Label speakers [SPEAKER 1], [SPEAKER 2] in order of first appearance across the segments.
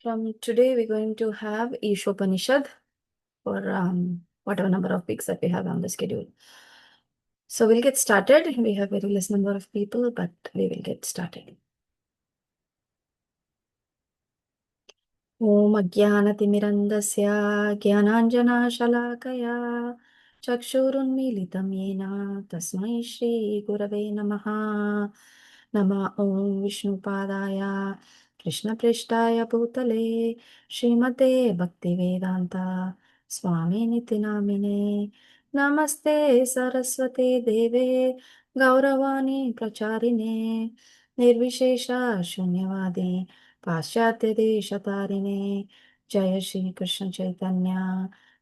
[SPEAKER 1] From today, we're going to have Isopanishad for whatever number of weeks that we have on the schedule. So we'll get started. We have very less number of people, but we will get started. Om Ajnanatimirandasya Jnananjanashalaakaya Chakshurunmilitam Yena Tasmai Shri Gurave Namaha. Nama Om Vishnupadaya Krishna Prishtaya Bhutale Srimate Bhaktivedanta Swami Niti Namine Namaste Saraswate Deve Gauravani Pracharine Nirvishesha Shunyavadi पाश्चात्य देशतारिणे जय श्री कृष्ण चैतन्य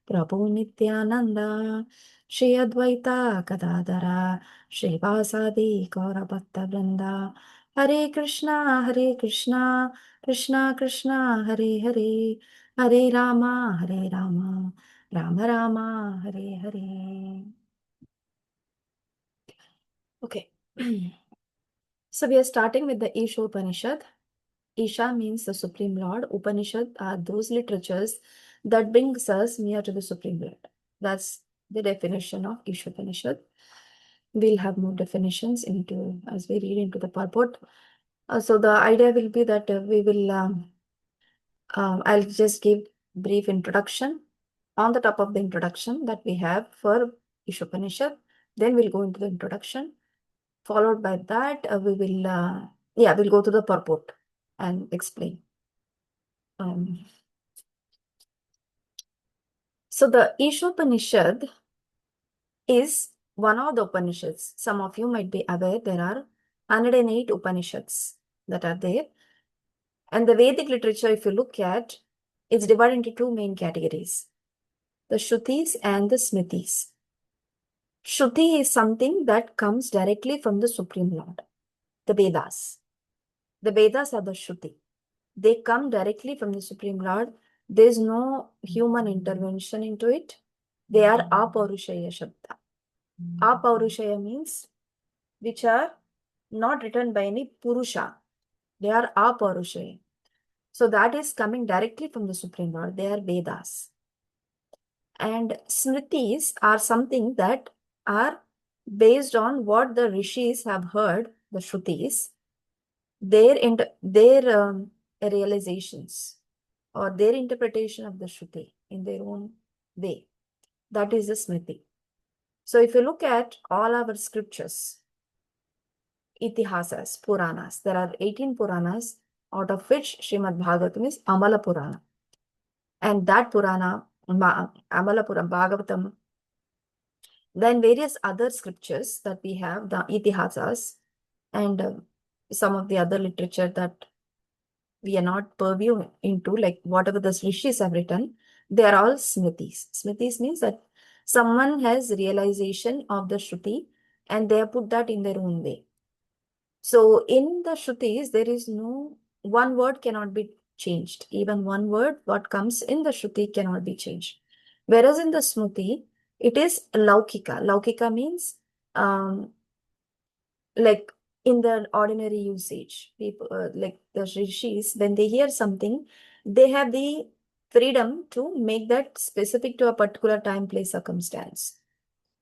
[SPEAKER 1] प्रभु नित्यानंद श्री अद्वैता गदाधरा श्रीवासादि गौर भक्त वृंदा हरे Krishna Krishna Krishna Hare Hare Hare Rama Ram Rama Hare Hare. Okay. So we are starting with the Ishopanishad. Isha means the Supreme Lord. Upanishad are those literatures that brings us near to the Supreme Lord. That's the definition of Ishopanishad. We'll have more definitions into as we read into the purport. So the idea will be that we will, I'll just give brief introduction. On the top of the introduction that we have for Ishopanishad, then we'll go into the introduction. Followed by that, we will, we'll go to the purport and explain. So the Ishopanishad is one of the Upanishads. Some of you might be aware there are 108 Upanishads that are there. And the Vedic literature, if you look at, it's divided into two main categories, the Shrutis and the Smritis. Shruti is something that comes directly from the Supreme Lord, the Vedas. The Vedas are the Shruti. They come directly from the Supreme Lord. There is no human intervention into it. They are Apaurushaya Shabda. Apaurushaya means which are not written by any Purusha. They are Apaurushaya. So that is coming directly from the Supreme Lord. They are Vedas. And Smritis are something that are based on what the Rishis have heard, the Shrutis, their realizations or their interpretation of the Shruti in their own way. That is the Smriti. So if you look at all our scriptures, Itihasas, Puranas, there are 18 Puranas, out of which Srimad Bhagavatam is Amala Purana. And that Purana, Amala Purana, Bhagavatam, then various other scriptures that we have, the Itihasas, and some of the other literature that we are not purview into, like whatever the rishis have written, they are all smritis. Smritis means that someone has realization of the Shruti and they have put that in their own way. So in the Shrutis, there is no, one word cannot be changed. Even one word, what comes in the Shruti cannot be changed. Whereas in the Smriti, it is Laukika. Laukika means like in the ordinary usage, people like the rishis, when they hear something, they have the freedom to make that specific to a particular time, place, circumstance.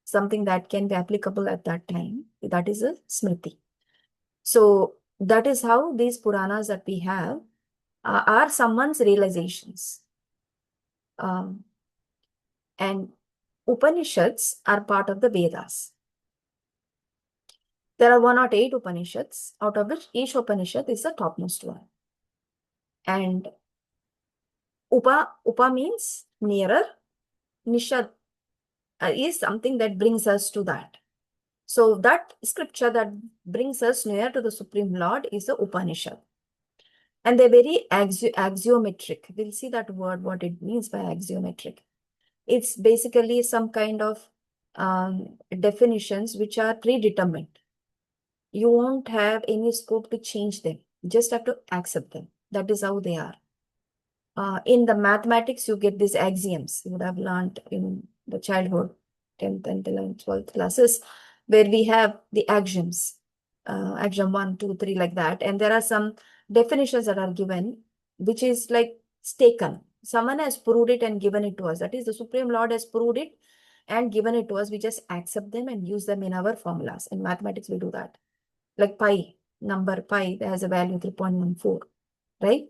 [SPEAKER 1] Something that can be applicable at that time. That is a smriti. So that is how these Puranas that we have are someone's realizations. And Upanishads are part of the Vedas. There are 108 Upanishads, out of which each Upanishad is the topmost one. And Upa means nearer. Nishad is something that brings us to that. So that scripture that brings us near to the Supreme Lord is the Upanishad. And they're very axiometric. We'll see that word, what it means by axiometric. It's basically some kind of definitions which are predetermined. You won't have any scope to change them. You just have to accept them. That is how they are. In the mathematics, you get these axioms. You would have learned in the childhood, 10th and 11th, 12th classes, where we have the axioms, axiom 1, 2, 3, like that. And there are some definitions that are given, which is like taken. Someone has proved it and given it to us. That is, the Supreme Lord has proved it and given it to us. We just accept them and use them in our formulas. In mathematics, we do that. Like pi, number pi, that has a value 3.14, right?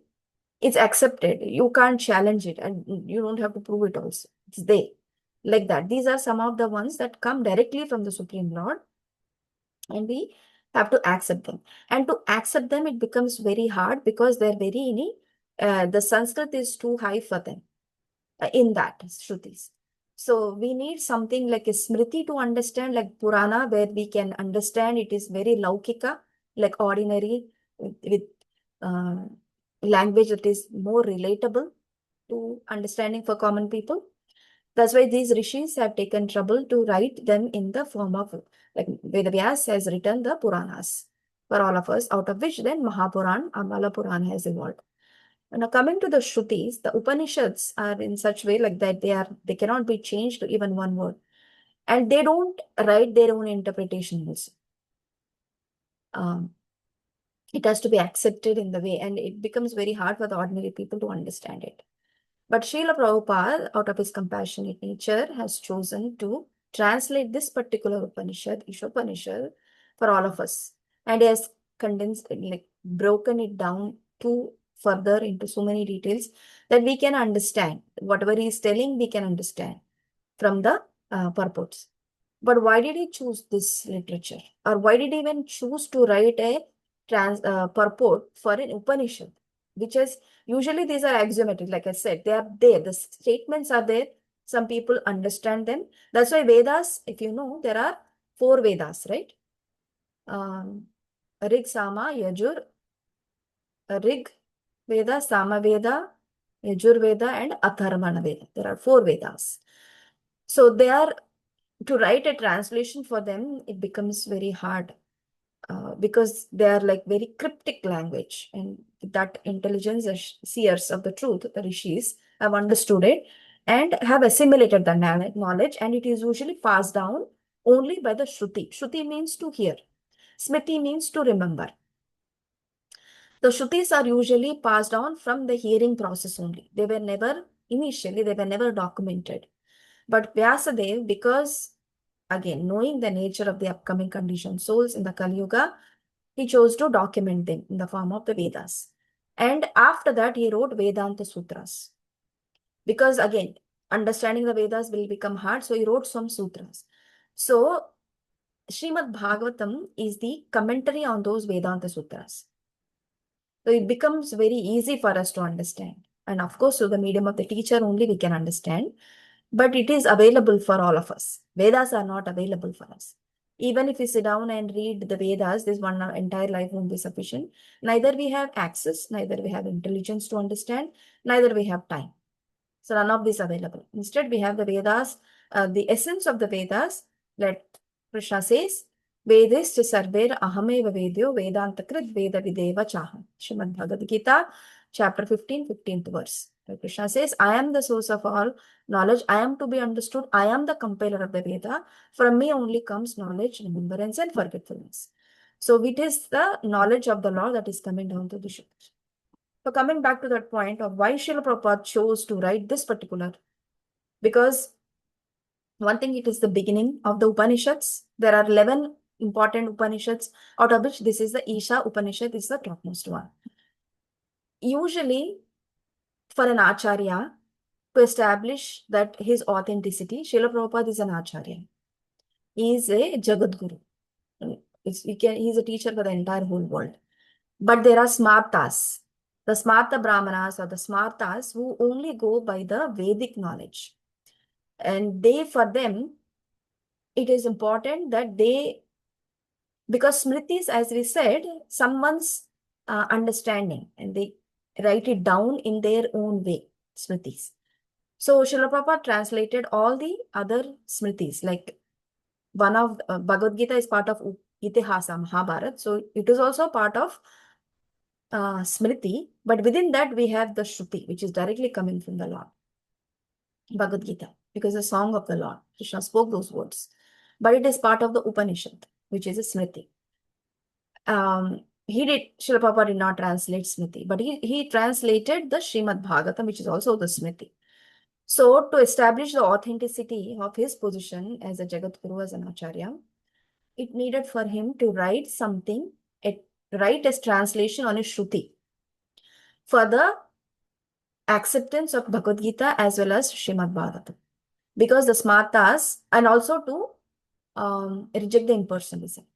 [SPEAKER 1] It's accepted. You can't challenge it and you don't have to prove it also. It's there. Like that. These are some of the ones that come directly from the Supreme Lord, and we have to accept them. And to accept them, it becomes very hard because they're very, the Sanskrit is too high for them in that Shrutis. So we need something like a Smriti to understand, like Purana, where we can understand it is very Laukika, like ordinary, with uh, language that is more relatable to understanding for common people. That's why these rishis have taken trouble to write them in the form of, like Vedavyas has written the Puranas for all of us, out of which then Mahapuran, Amala Puran has evolved. Now coming to the Shrutis, the Upanishads are in such way like that they cannot be changed to even one word. And they don't write their own interpretation also. It has to be accepted in the way, and it becomes very hard for the ordinary people to understand it. But Srila Prabhupada, out of his compassionate nature, has chosen to translate this particular Upanishad, Isopanishad, for all of us. And he has condensed, like broken it down to further into so many details that we can understand. Whatever he is telling, we can understand from the purports. But why did he choose this literature? Or why did he even choose to write a purport for an Upanishad? Which is, usually these are axiomatic, like I said, they are there. The statements are there. Some people understand them. That's why Vedas, if you know, there are 4 Vedas, right? Rig, Sama, Yajur, Rig Veda, Sama Veda, Yajur Veda, and Atharvana Veda. There are 4 Vedas. So they are, to write a translation for them, it becomes very hard because they are like very cryptic language, and that intelligence, the seers of the truth, the rishis, have understood it and have assimilated the knowledge, and it is usually passed down only by the Shruti. Shruti means to hear. Smriti means to remember. The Shrutis are usually passed on from the hearing process only. They were never, initially, they were never documented. But Vyasadeva, because again, knowing the nature of the upcoming conditioned souls in the Kali Yuga, he chose to document them in the form of the Vedas. And after that, he wrote Vedanta Sutras. Because again, understanding the Vedas will become hard, so he wrote some sutras. So, Srimad Bhagavatam is the commentary on those Vedanta Sutras. So it becomes very easy for us to understand. And of course, through the medium of the teacher only we can understand. But it is available for all of us. Vedas are not available for us. Even if we sit down and read the Vedas, this one entire life won't be sufficient. Neither we have access, neither we have intelligence to understand, neither we have time. So none of these available. Instead, we have the Vedas, the essence of the Vedas. Let Krishna says, Vedis sarver ahameva vedyo vedantakrit veda videva chaham. Srimad Bhagavad Gita, chapter 15, 15th verse. Where Krishna says, I am the source of all knowledge. I am to be understood. I am the compiler of the Veda. From me only comes knowledge, remembrance, and forgetfulness. So it is the knowledge of the Lord that is coming down to the Shukra. So coming back to that point of why Srila Prabhupada chose to write this particular, because one thing, it is the beginning of the Upanishads. There are 11 important Upanishads, out of which this is the Isha Upanishad is the topmost one. Usually, for an Acharya to establish that his authenticity, Srila Prabhupada is an Acharya. He is a Jagadguru. He's a teacher for the entire whole world. But there are Smartas, the Smarta Brahmanas or the Smartas who only go by the Vedic knowledge. And for them, it is important that because Smritis, as we said, someone's understanding, and they write it down in their own way, Smritis. So Srila Prabhupada translated all the other Smritis, like one of Bhagavad Gita is part of Itihasa, Mahabharata. So it is also part of Smriti, but within that we have the Shruti, which is directly coming from the Lord. Bhagavad Gita, because the song of the Lord, Krishna spoke those words. But it is part of the Upanishad, which is a Smriti. Srila Prabhupada did not translate Smriti, but he translated the Srimad Bhagavatam, which is also the Smriti. So, to establish the authenticity of his position as a Jagat Guru, as an Acharya, it needed for him to write something, write as translation on a Shruti for the acceptance of Bhagavad Gita as well as Srimad Bhagavatam. Because the Smartas, and also to reject the impersonalism.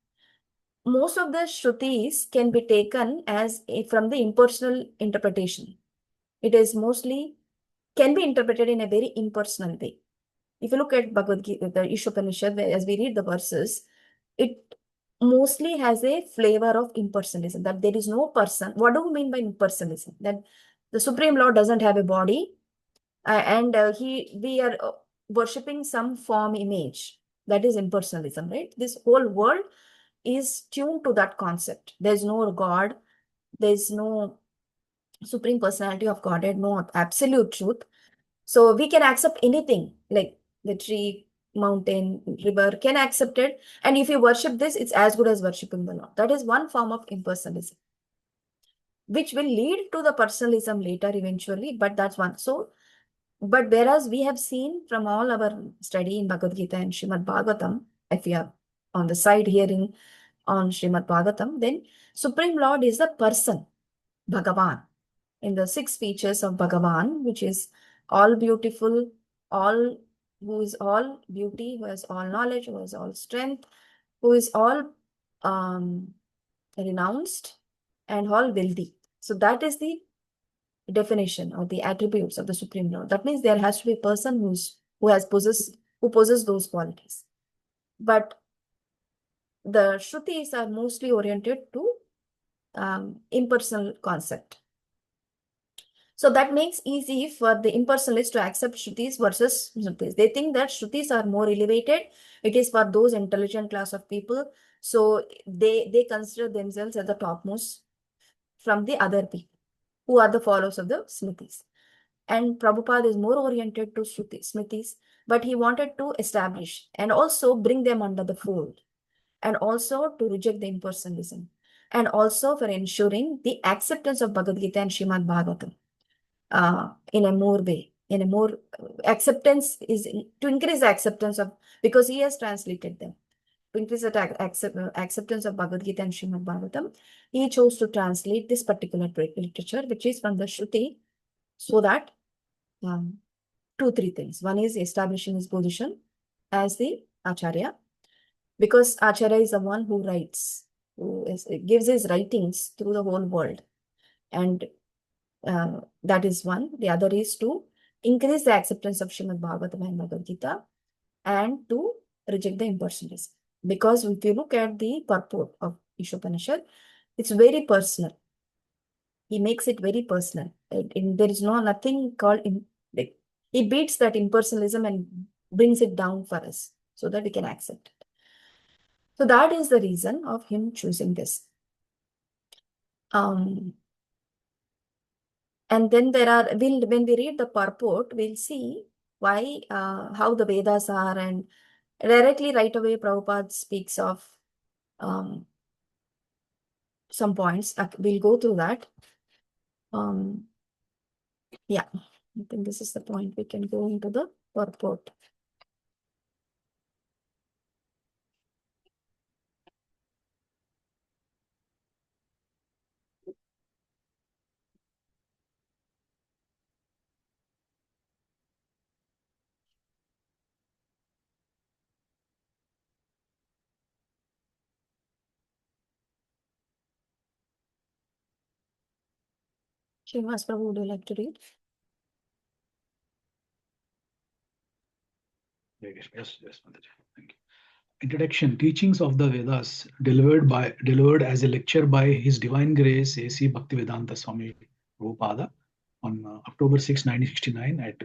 [SPEAKER 1] Most of the Shrutis can be taken as from the impersonal interpretation. It is mostly can be interpreted in a very impersonal way. If you look at Bhagavad Gita, the Isopanishad, as we read the verses, it mostly has a flavor of impersonalism, that there is no person. What do we mean by impersonalism? That the Supreme Lord doesn't have a body, and we are worshipping some form image. That is impersonalism, right? This whole world is tuned to that concept. There's no God, there's no supreme personality of Godhead, no absolute truth. So we can accept anything, like the tree, mountain, river, can accept it. And if you worship this, it's as good as worshiping the Lord. That is one form of impersonalism, which will lead to the personalism later eventually, but that's one. So, but whereas we have seen from all our study in Bhagavad Gita and Srimad Bhagavatam, if we are on the side hearing on Srimad Bhagavatam, then Supreme Lord is the person, Bhagavan, in the 6 features of Bhagavan, which is all beautiful, all who is all beauty, who has all knowledge, who has all strength, who is all renounced, and all wealthy. So that is the definition or the attributes of the Supreme Lord. That means there has to be a person who possesses those qualities. But the Shrutis are mostly oriented to impersonal concept. So that makes easy for the impersonalists to accept Shrutis versus Shrutis. They think that Shrutis are more elevated. It is for those intelligent class of people. So they consider themselves as the topmost from the other people who are the followers of the Smritis. And Prabhupada is more oriented to Smritis, but he wanted to establish and also bring them under the fold, and also to reject the impersonalism, and also for ensuring the acceptance of Bhagavad Gita and Srimad Bhagavatam in a more way, in a more acceptance is to increase the acceptance of, because he has translated them. To increase the acceptance of Bhagavad Gita and Srimad Bhagavatam, he chose to translate this particular literature, which is from the Shruti, so that 2-3 things. One is establishing his position as the Acharya, because Acharya is the one who writes, gives his writings through the whole world. And that is one. The other is to increase the acceptance of Srimad Bhagavatam and Bhagavad Gita, and to reject the impersonalism. Because if you look at the purport of Isopanishad, it's very personal. He makes it very personal. There is nothing called, he beats that impersonalism and brings it down for us so that we can accept it. So that is the reason of him choosing this. And then when we read the purport, we'll see why, how the Vedas are, and directly right away Prabhupada speaks of some points. We'll go through that. Yeah, I think this is the point. We can go into the purport. Srinivas Prabhu, would you like to read?
[SPEAKER 2] Yes, Mataji. Thank you. Introduction: Teachings of the Vedas, delivered as a lecture by His Divine Grace A.C. Bhaktivedanta Swami Prabhupada on October 6, 1969 at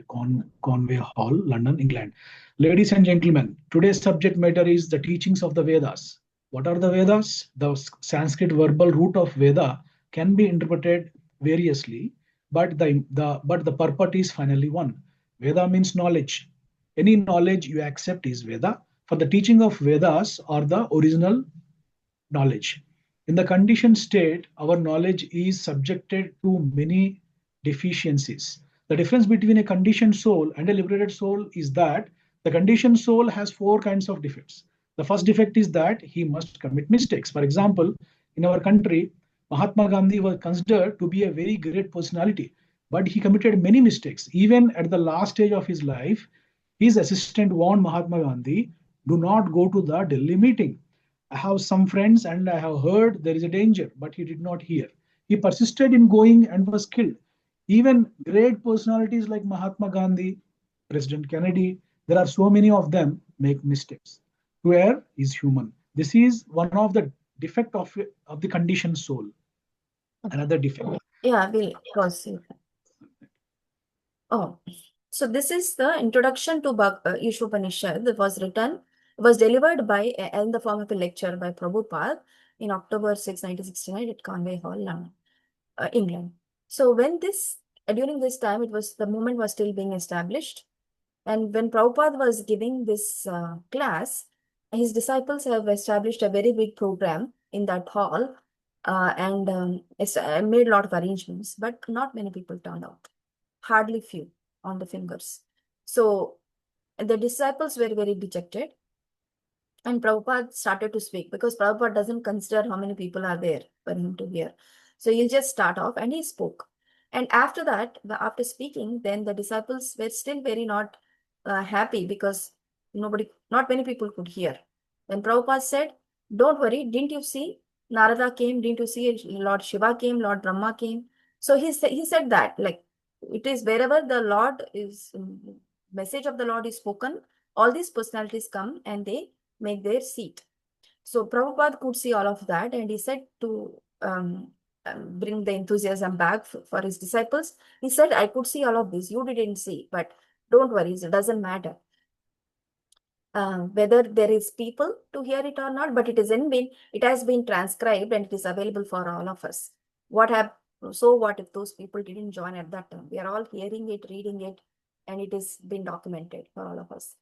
[SPEAKER 2] Conway Hall, London, England. Ladies and gentlemen, today's subject matter is the teachings of the Vedas. What are the Vedas? The Sanskrit verbal root of Veda can be interpreted variously, but the purport is finally one. Veda means knowledge. Any knowledge you accept is Veda. For the teaching of Vedas or the original knowledge. In the conditioned state, our knowledge is subjected to many deficiencies. The difference between a conditioned soul and a liberated soul is that the conditioned soul has four kinds of defects. The first defect is that he must commit mistakes. For example, in our country, Mahatma Gandhi was considered to be a very great personality, but he committed many mistakes. Even at the last stage of his life, his assistant warned Mahatma Gandhi, do not go to the Delhi meeting. I have some friends and I have heard there is a danger, but he did not hear. He persisted in going and was killed. Even great personalities like Mahatma Gandhi, President Kennedy, there are so many of them make mistakes. To err is human. This is one of the defect of the conditioned soul. Another defect.
[SPEAKER 1] Yeah, we'll proceed. Oh, so this is the introduction to Isopanishad that was written, was delivered by in the form of a lecture by Prabhupada in October 6, 1969 at Conway Hall, London, England. So when this, during this time, the movement was still being established. And when Prabhupada was giving this class, his disciples have established a very big program in that hall and made a lot of arrangements, but not many people turned out, hardly few on the fingers. So the disciples were very dejected. And Prabhupada started to speak because Prabhupada doesn't consider how many people are there for him to hear. So he'll just start off and he spoke. And after that, after speaking, then the disciples were still very not happy because not many people could hear. Then Prabhupada said, don't worry, didn't you see? Narada came, didn't you see? Lord Shiva came, Lord Brahma came. So he said that, like, it is wherever the Lord is, message of the Lord is spoken, all these personalities come and they make their seat. So Prabhupada could see all of that and he said to bring the enthusiasm back for his disciples. He said, I could see all of this. You didn't see, but don't worry, it doesn't matter. Whether there is people to hear it or not, but it has been transcribed and it is available for all of us. So what if those people didn't join at that time? We are all hearing it, reading it, and it has been documented for all of us.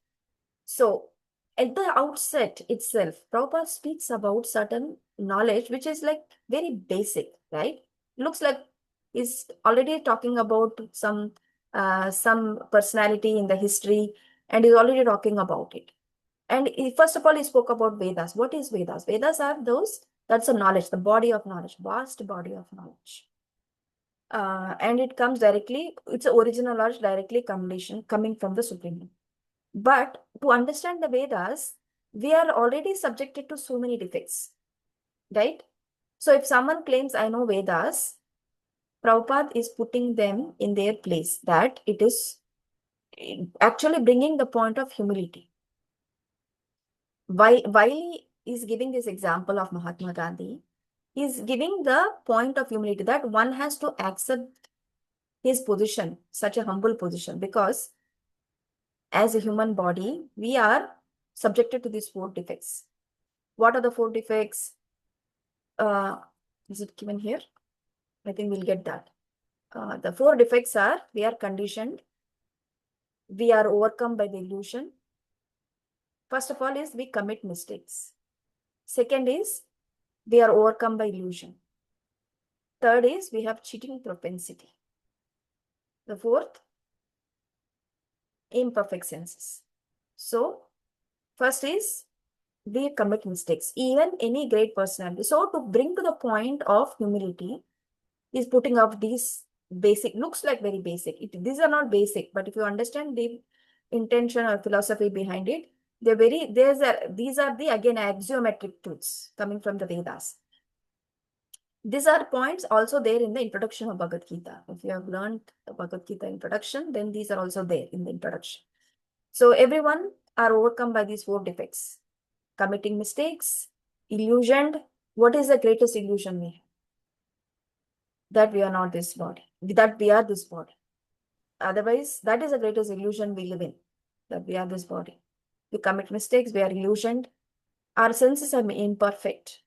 [SPEAKER 1] So at the outset itself, Prabhupada speaks about certain knowledge, which is like very basic, right? Looks like he's already talking about some personality in the history, and he's already talking about it. And first of all, he spoke about Vedas. What is Vedas? Vedas are that's a knowledge, the body of knowledge, vast body of knowledge. And it comes directly, it's an original knowledge directly coming from the Supreme. But to understand the Vedas, we are already subjected to so many defects, right? So if someone claims, I know Vedas, Prabhupada is putting them in their place, that it is actually bringing the point of humility. While he is giving this example of Mahatma Gandhi, he is giving the point of humility that one has to accept his position, such a humble position, because as a human body, we are subjected to these four defects. What are the four defects? Is it given here? I think we'll get that. The four defects are, we are conditioned, we are overcome by the illusion. First of all is we commit mistakes. Second is we are overcome by illusion. Third is we have cheating propensity. The fourth, imperfect senses. So first is we commit mistakes, even any great personality. So to bring to the point of humility, is putting up these basic, looks like very basic. These are not basic, but if you understand the intention or philosophy behind it, these are the, again, axiometric truths coming from the Vedas. These are points also there in the introduction of Bhagavad Gita. If you have learned the Bhagavad Gita introduction, then these are also there in the introduction. So everyone are overcome by these four defects. Committing mistakes, illusioned. What is the greatest illusion we have? That we are not this body, that we are this body. Otherwise, that is the greatest illusion we live in, that we are this body. We commit mistakes, we are illusioned. Our senses are imperfect.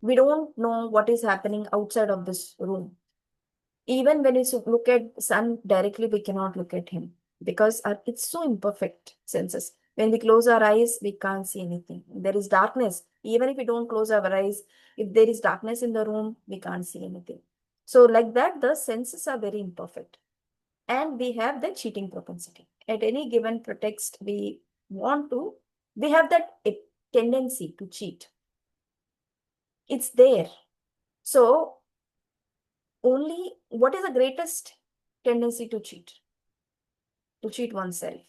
[SPEAKER 1] We don't know what is happening outside of this room. Even when we look at sun directly, we cannot look at him because it's so imperfect senses. When we close our eyes, we can't see anything. There is darkness. Even if we don't close our eyes, if there is darkness in the room, we can't see anything. So like that, the senses are very imperfect. And we have the cheating propensity. At any given pretext, we have that tendency to cheat. It's there. So only what is the greatest tendency to cheat? To cheat oneself.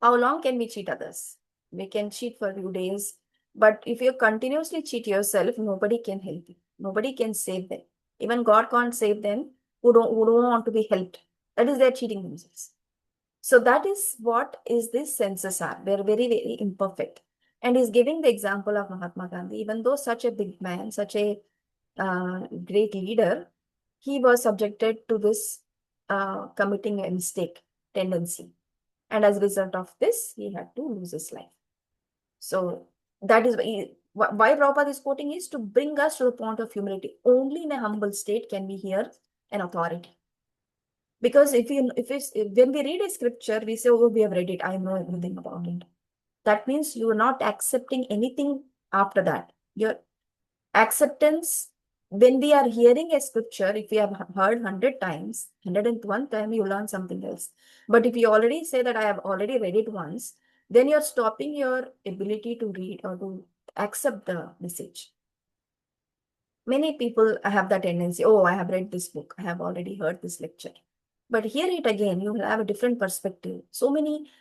[SPEAKER 1] How long can we cheat others? We can cheat for a few days, but if you continuously cheat yourself, nobody can help you. Nobody can save them. Even God can't save them who don't want to be helped. That is their cheating themselves. So that is what is this senses are. They're very, very imperfect. And he's giving the example of Mahatma Gandhi. Even though such a big man, such a great leader, he was subjected to this committing a mistake tendency. And as a result of this, he had to lose his life. So that is why Prabhupada is quoting is to bring us to the point of humility. Only in a humble state can we hear an authority. Because when we read a scripture, we say, oh, we have read it, I know everything about it. That means you are not accepting anything after that. Your acceptance, when we are hearing a scripture, if we have heard 100 times, 101 time, you learn something else. But if you already say that I have already read it once, then you're stopping your ability to read or to accept the message. Many people have that tendency, oh, I have read this book, I have already heard this lecture. But hear it again, you will have a different perspective. So many,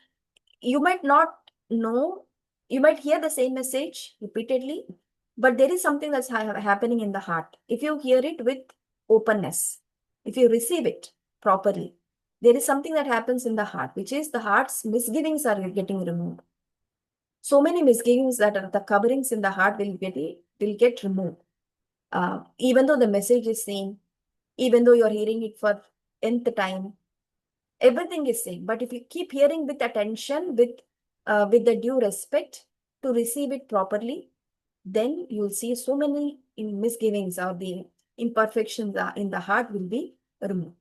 [SPEAKER 1] you might not know, you might hear the same message repeatedly, but there is something that's happening in the heart. If you hear it with openness, if you receive it properly, there is something that happens in the heart, which is the heart's misgivings are getting removed. So many misgivings that are the coverings in the heart will get removed. Even though the message is same, even though you're hearing it for nth time, everything is same. But if you keep hearing with attention, with the due respect to receive it properly, then you'll see so many misgivings or the imperfections in the heart will be removed.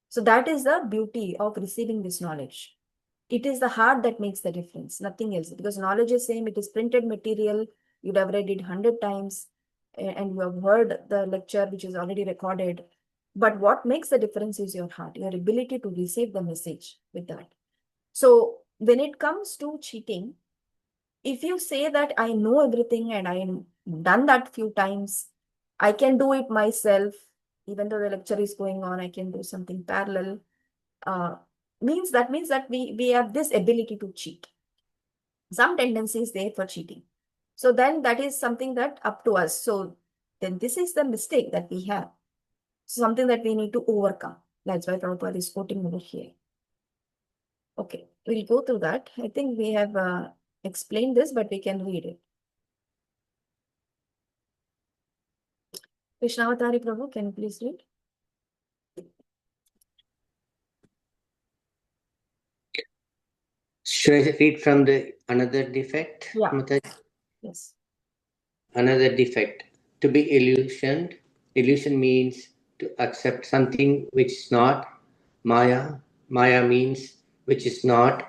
[SPEAKER 1] So that is the beauty of receiving this knowledge. It is the heart that makes the difference, nothing else. Because knowledge is same, it is printed material, you'd have read it 100 times, and you have heard the lecture which is already recorded. But what makes the difference is your heart, your ability to receive the message with that. So when it comes to cheating, if you say that I know everything and I done that few times, I can do it myself, even though the lecture is going on, I can do something parallel, uh, means that we have this ability to cheat. Some tendency is there for cheating. So then that is something that up to us. So then this is the mistake that we have. Something that we need to overcome. That's why Prabhupada is quoting over here. Okay, we'll go through that. I think we have explained this, but we can read it. Krishnavatari Prabhu, can you please read?
[SPEAKER 3] Should I read from the another defect?
[SPEAKER 1] Yeah.
[SPEAKER 3] Mataji?
[SPEAKER 1] Yes.
[SPEAKER 3] Another defect. To be illusioned. Illusion means to accept something which is not. Maya. Maya means which is not.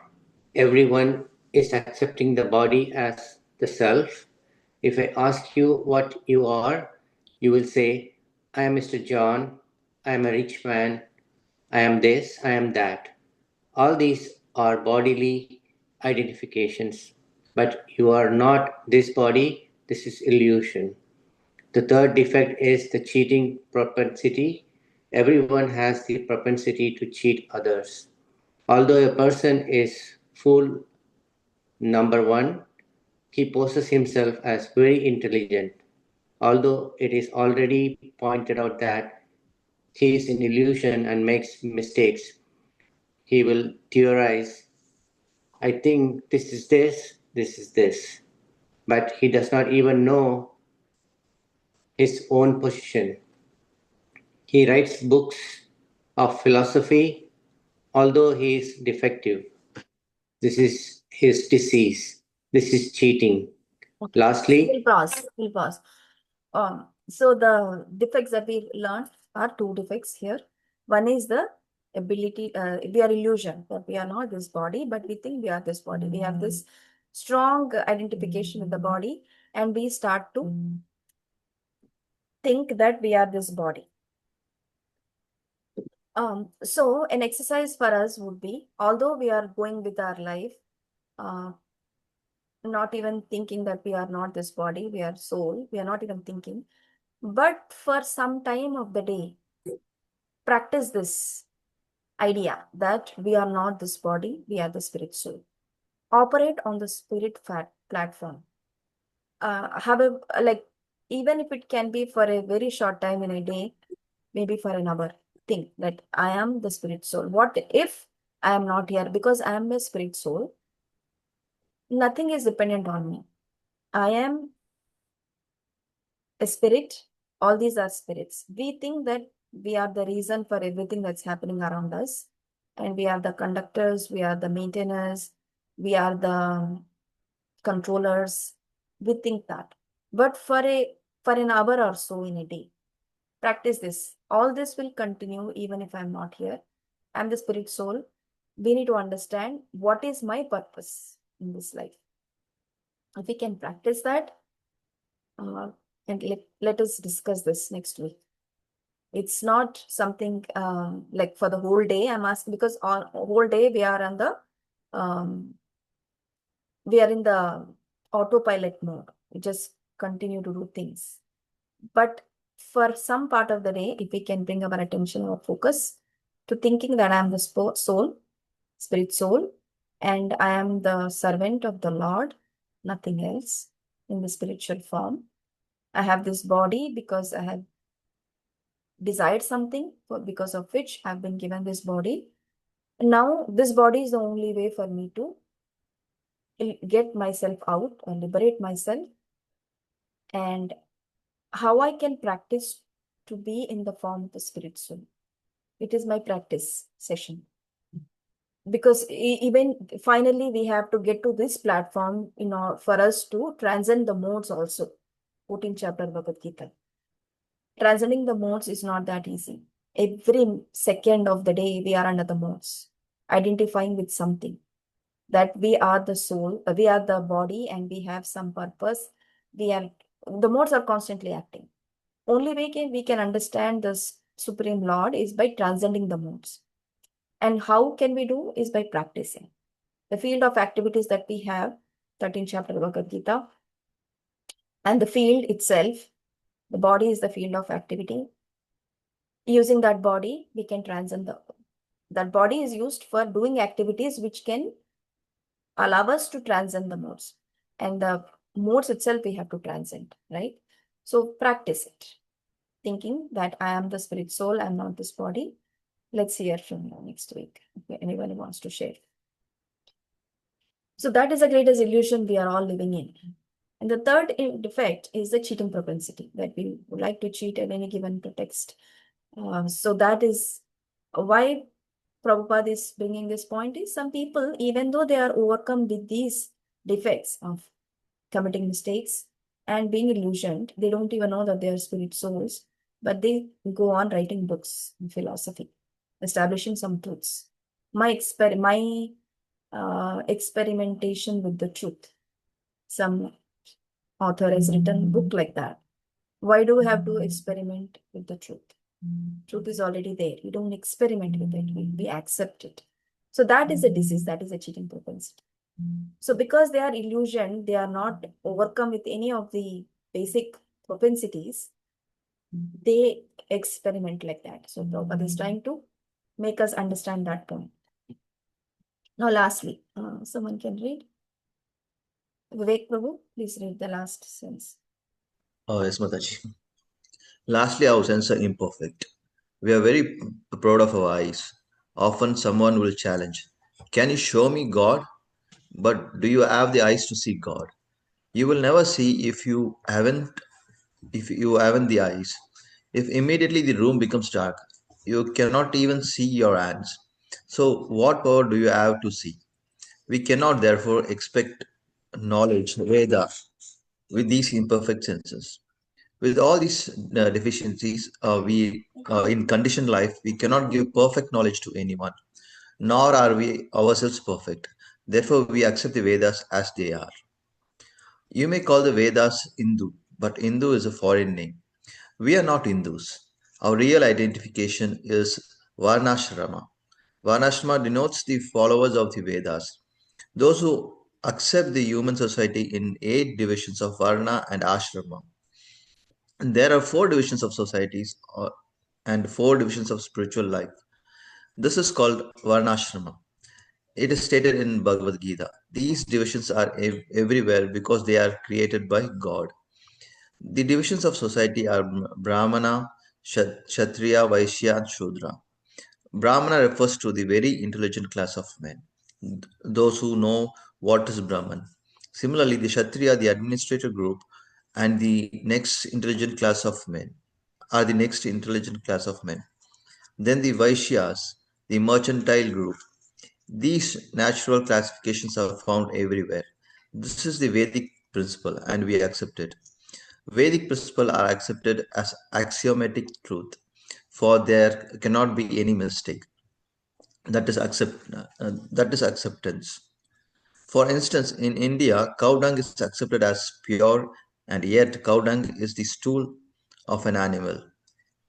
[SPEAKER 3] Everyone is accepting the body as the self. If I ask you what you are, you will say, I am Mr. John, I am a rich man, I am this, I am that. All these are bodily identifications, but you are not this body, this is illusion. The third defect is the cheating propensity. Everyone has the propensity to cheat others. Although a person is fool number one, he poses himself as very intelligent. Although it is already pointed out that he is in illusion and makes mistakes, he will theorize, I think this is this. But he does not even know his own position. He writes books of philosophy, although he is defective. This is his disease. This is cheating.
[SPEAKER 1] Okay.
[SPEAKER 3] Lastly,
[SPEAKER 1] We'll pause. So the defects that we learned are two defects here. One is the ability, we are illusion that we are not this body, but we think we are this body. We have this strong identification with the body, and we start to think that we are this body. So an exercise for us would be, although we are going with our life, not even thinking that we are not this body, we are soul, we are not even thinking, but for some time of the day, practice this idea that we are not this body, we are the spirit soul. Operate on the spirit platform. However, like, even if it can be for a very short time in a day, maybe for an hour, think that I am the spirit soul. What if I am not here? Because I am a spirit soul, nothing is dependent on me. I am a spirit. All these are spirits. We think that we are the reason for everything that's happening around us. And we are the conductors, we are the maintainers, we are the controllers. We think that. But for an hour or so in a day, practice this. All this will continue even if I'm not here. I'm the spirit soul. We need to understand what is my purpose in this life. If we can practice that, and let us discuss this next week. It's not something like for the whole day I'm asking, because all whole day we are on the we are in the autopilot mode. We just continue to do things. But for some part of the day, if we can bring our attention or focus to thinking that I am the soul, spirit soul, and I am the servant of the Lord, nothing else in the spiritual form. I have this body because I have desired something, because of which I've been given this body. Now, this body is the only way for me to get myself out and liberate myself. And how I can practice to be in the form of the spirit soul. It is my practice session. Because even finally we have to get to this platform, for us to transcend the modes also. 14th chapter Bhagavad Gita. Transcending the modes is not that easy. Every second of the day we are under the modes, identifying with something. That we are the soul, we are the body, and we have some purpose. The modes are constantly acting. Only way we can understand this Supreme Lord is by transcending the modes. And how can we do is by practicing. The field of activities that we have, 13th chapter of Bhagavad Gita, and the field itself, the body is the field of activity. Using that body, we can transcend that body is used for doing activities which can allow us to transcend the modes. And the modes itself we have to transcend, right? So practice it. Thinking that I am the spirit soul, I'm not this body. Let's hear from you next week, if anyone wants to share. So that is the greatest illusion we are all living in. And the third defect is the cheating propensity, that we would like to cheat at any given pretext. So that is why Prabhupada is bringing this point is some people, even though they are overcome with these defects of committing mistakes and being illusioned, they don't even know that they are spirit souls, but they go on writing books in philosophy, establishing some truths. My experimentation with the truth. Some author has written a book like that. Why do we have to experiment with the truth? Truth is already there. We don't experiment with it. We accept it. So that is a disease. That is a cheating propensity. So because they are illusion, they are not overcome with any of the basic propensities. They experiment like that. So Prabhupada is trying to make us understand that point. Now, lastly, someone can read. Vivek Prabhu, please read the last sentence.
[SPEAKER 4] Oh, yes, Mataji. Lastly, our senses are imperfect. We are very proud of our eyes. Often someone will challenge, can you show me God? But do you have the eyes to see God? You will never see if you haven't the eyes. If immediately the room becomes dark, you cannot even see your hands. So what power do you have to see? We cannot therefore expect knowledge, Veda, with these imperfect senses. With all these deficiencies, we in conditioned life, we cannot give perfect knowledge to anyone, nor are we ourselves perfect. Therefore, we accept the Vedas as they are. You may call the Vedas Hindu, but Hindu is a foreign name. We are not Hindus. Our real identification is Varnashrama. Varnashrama denotes the followers of the Vedas, those who accept the human society in 8 divisions of Varna and Ashrama. And there are 4 divisions of societies and 4 divisions of spiritual life. This is called Varnashrama. It is stated in Bhagavad Gita. These divisions are everywhere because they are created by God. The divisions of society are Brahmana, Kshatriya, Vaishya, and Shudra. Brahmana refers to the very intelligent class of men, those who know what is Brahman. Similarly, the Kshatriya, the administrator group, and the next intelligent class of men are the next intelligent class of men. Then the Vaishyas, the mercantile group. These natural classifications are found everywhere. This is the Vedic principle and we accept it. Vedic principles are accepted as axiomatic truth, for there cannot be any mistake. That is acceptance. For instance, in India, cow dung is accepted as pure, and yet cow dung is the stool of an animal.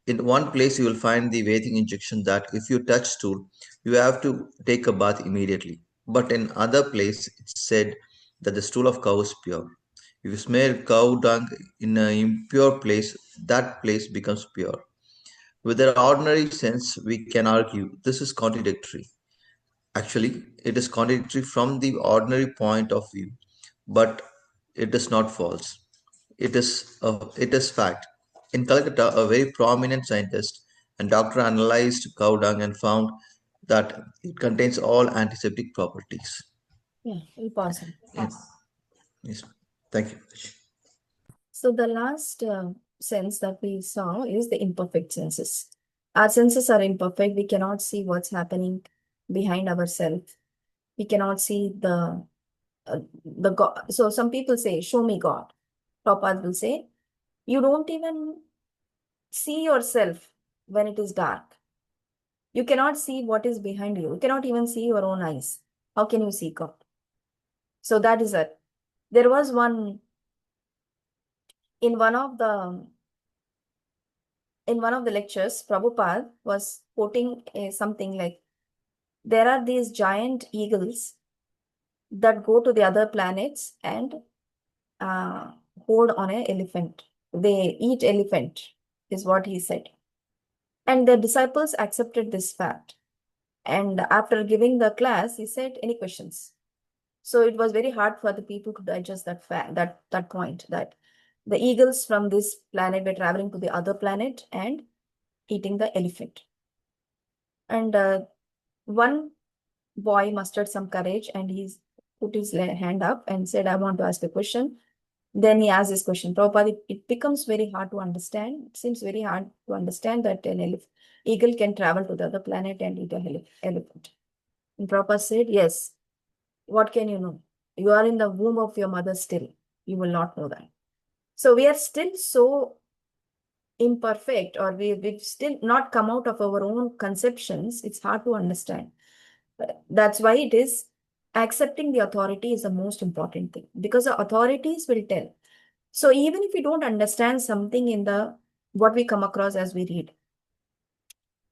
[SPEAKER 4] In one place, you will find the Vedic injunction that if you touch stool, you have to take a bath immediately. But in other place, it's said that the stool of cow is pure. If you smell cow dung in an impure place, that place becomes pure. With an ordinary sense, we can argue this is contradictory. Actually, it is contradictory from the ordinary point of view, but it is not false. It is fact. In Calcutta, a very prominent scientist and doctor analyzed cow dung and found that it contains all antiseptic properties.
[SPEAKER 1] Yeah, we'll pause on.
[SPEAKER 4] Yes. Yes. Thank you.
[SPEAKER 1] So the last sense that we saw is the imperfect senses. Our senses are imperfect. We cannot see what's happening behind ourselves. We cannot see the God. So some people say, show me God. Prabhupada will say, you don't even see yourself when it is dark. You cannot see what is behind you. You cannot even see your own eyes. How can you see God? So that is it. There was one in one of the lectures, Prabhupada was quoting something like, there are these giant eagles that go to the other planets and hold on an elephant. They eat elephant, is what he said. And the disciples accepted this fact. And after giving the class, he said, any questions? So it was very hard for the people to digest that fact, that point, that the eagles from this planet were traveling to the other planet and eating the elephant. And one boy mustered some courage and he put his hand up and said, I want to ask a question. Then he asked this question. Prabhupada, it becomes very hard to understand. It seems very hard to understand that an eagle can travel to the other planet and eat an elephant. And Prabhupada said, yes. What can you know? You are in the womb of your mother still. You will not know that. So we are still so imperfect, or we've still not come out of our own conceptions. It's hard to understand. That's why it is accepting the authority is the most important thing, because the authorities will tell. So even if we don't understand something in what we come across as we read,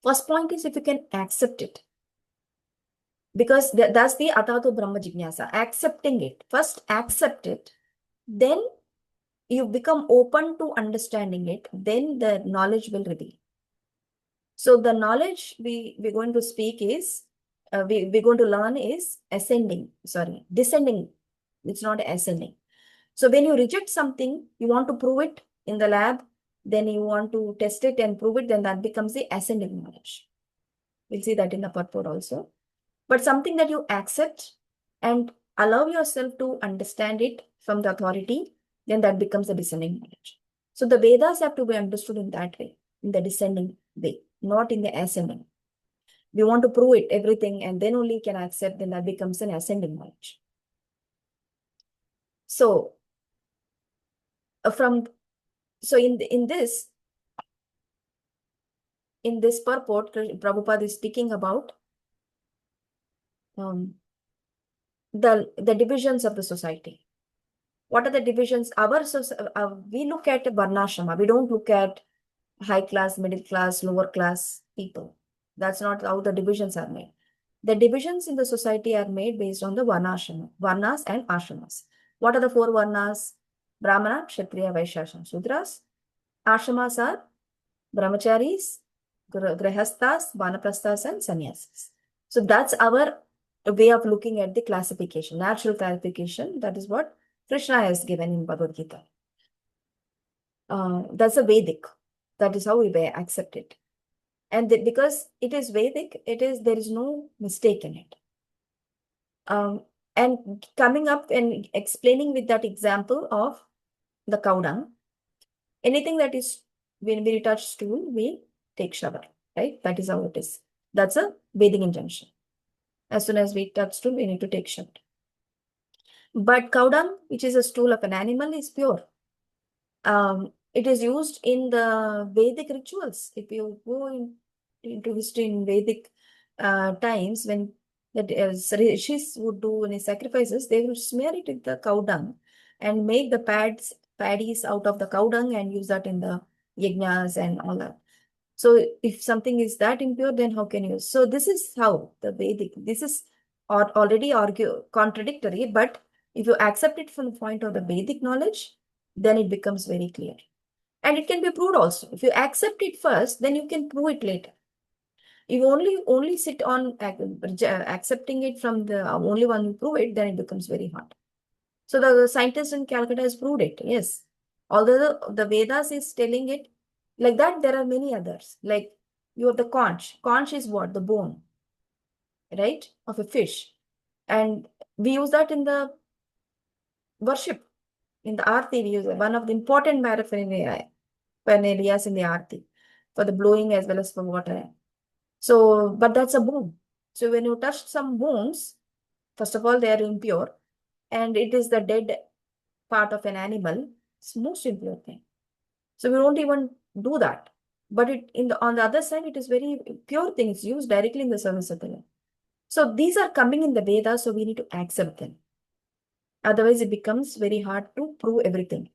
[SPEAKER 1] first point is if you can accept it. Because that's the Atato Brahma Jignasa, accepting it. First accept it, then you become open to understanding it, then the knowledge will reveal. So the knowledge we're going to speak is, we're going to learn is descending. It's not ascending. So when you reject something, you want to prove it in the lab, then you want to test it and prove it, then that becomes the ascending knowledge. We'll see that in the purport also. But something that you accept and allow yourself to understand it from the authority, then that becomes the descending knowledge. So the Vedas have to be understood in that way, in the descending way, not in the ascending. We want to prove it, everything, and then only can accept, then that becomes an ascending knowledge. So from So in this purport, Prabhupada is speaking about the divisions of the society. What are the divisions? We look at Varnashrama. We don't look at high class, middle class, lower class people. That's not how the divisions are made. The divisions in the society are made based on the Varnashrama, Varnas and Ashramas. What are the 4 Varnas? Brahmana, Kshatriya, Vaishya, and Shudras. Ashramas are Brahmacharis, Grihasthas, Vanaprasthas, and Sannyasis. So that's our way of looking at the classification, natural classification. That is what Krishna has given in Bhagavad Gita. That's a Vedic. That is how we accept it. And because it is Vedic, there is no mistake in it. And coming up and explaining with that example of the cow dung, anything that is, when we touch stool, we take shower, right? That is how it is. That's a Vedic injunction. As soon as we touch stool, we need to take shower. But cow dung, which is a stool of an animal, is pure. It is used in the Vedic rituals. If you go into history in Vedic times, when the rishis would do any sacrifices, they would smear it with the cow dung and make the paddies out of the cow dung and use that in the yajnas and all that. So if something is that impure, then how can you? So this is how the Vedic, this is already contradictory, but if you accept it from the point of the Vedic knowledge, then it becomes very clear. And it can be proved also. If you accept it first, then you can prove it later. If you only sit on accepting it from the only one you prove it, then it becomes very hard. So the scientist in Calcutta has proved it, yes. Although the Vedas is telling it like that, there are many others. Like you have the conch. Conch is what? The bone, right? Of a fish. And we use that in the worship. In the Aarti, we use one of the important paraphernalias in the Aarti for the blowing as well as for water. So, but that's a bone. So when you touch some bones, first of all, they are impure, and it is the dead part of an animal. It's most impure thing. So we don't even do that. But on the other side, it is very pure thing. It's used directly in the service of the Lord. So these are coming in the Vedas, so we need to accept them. Otherwise, it becomes very hard to prove everything.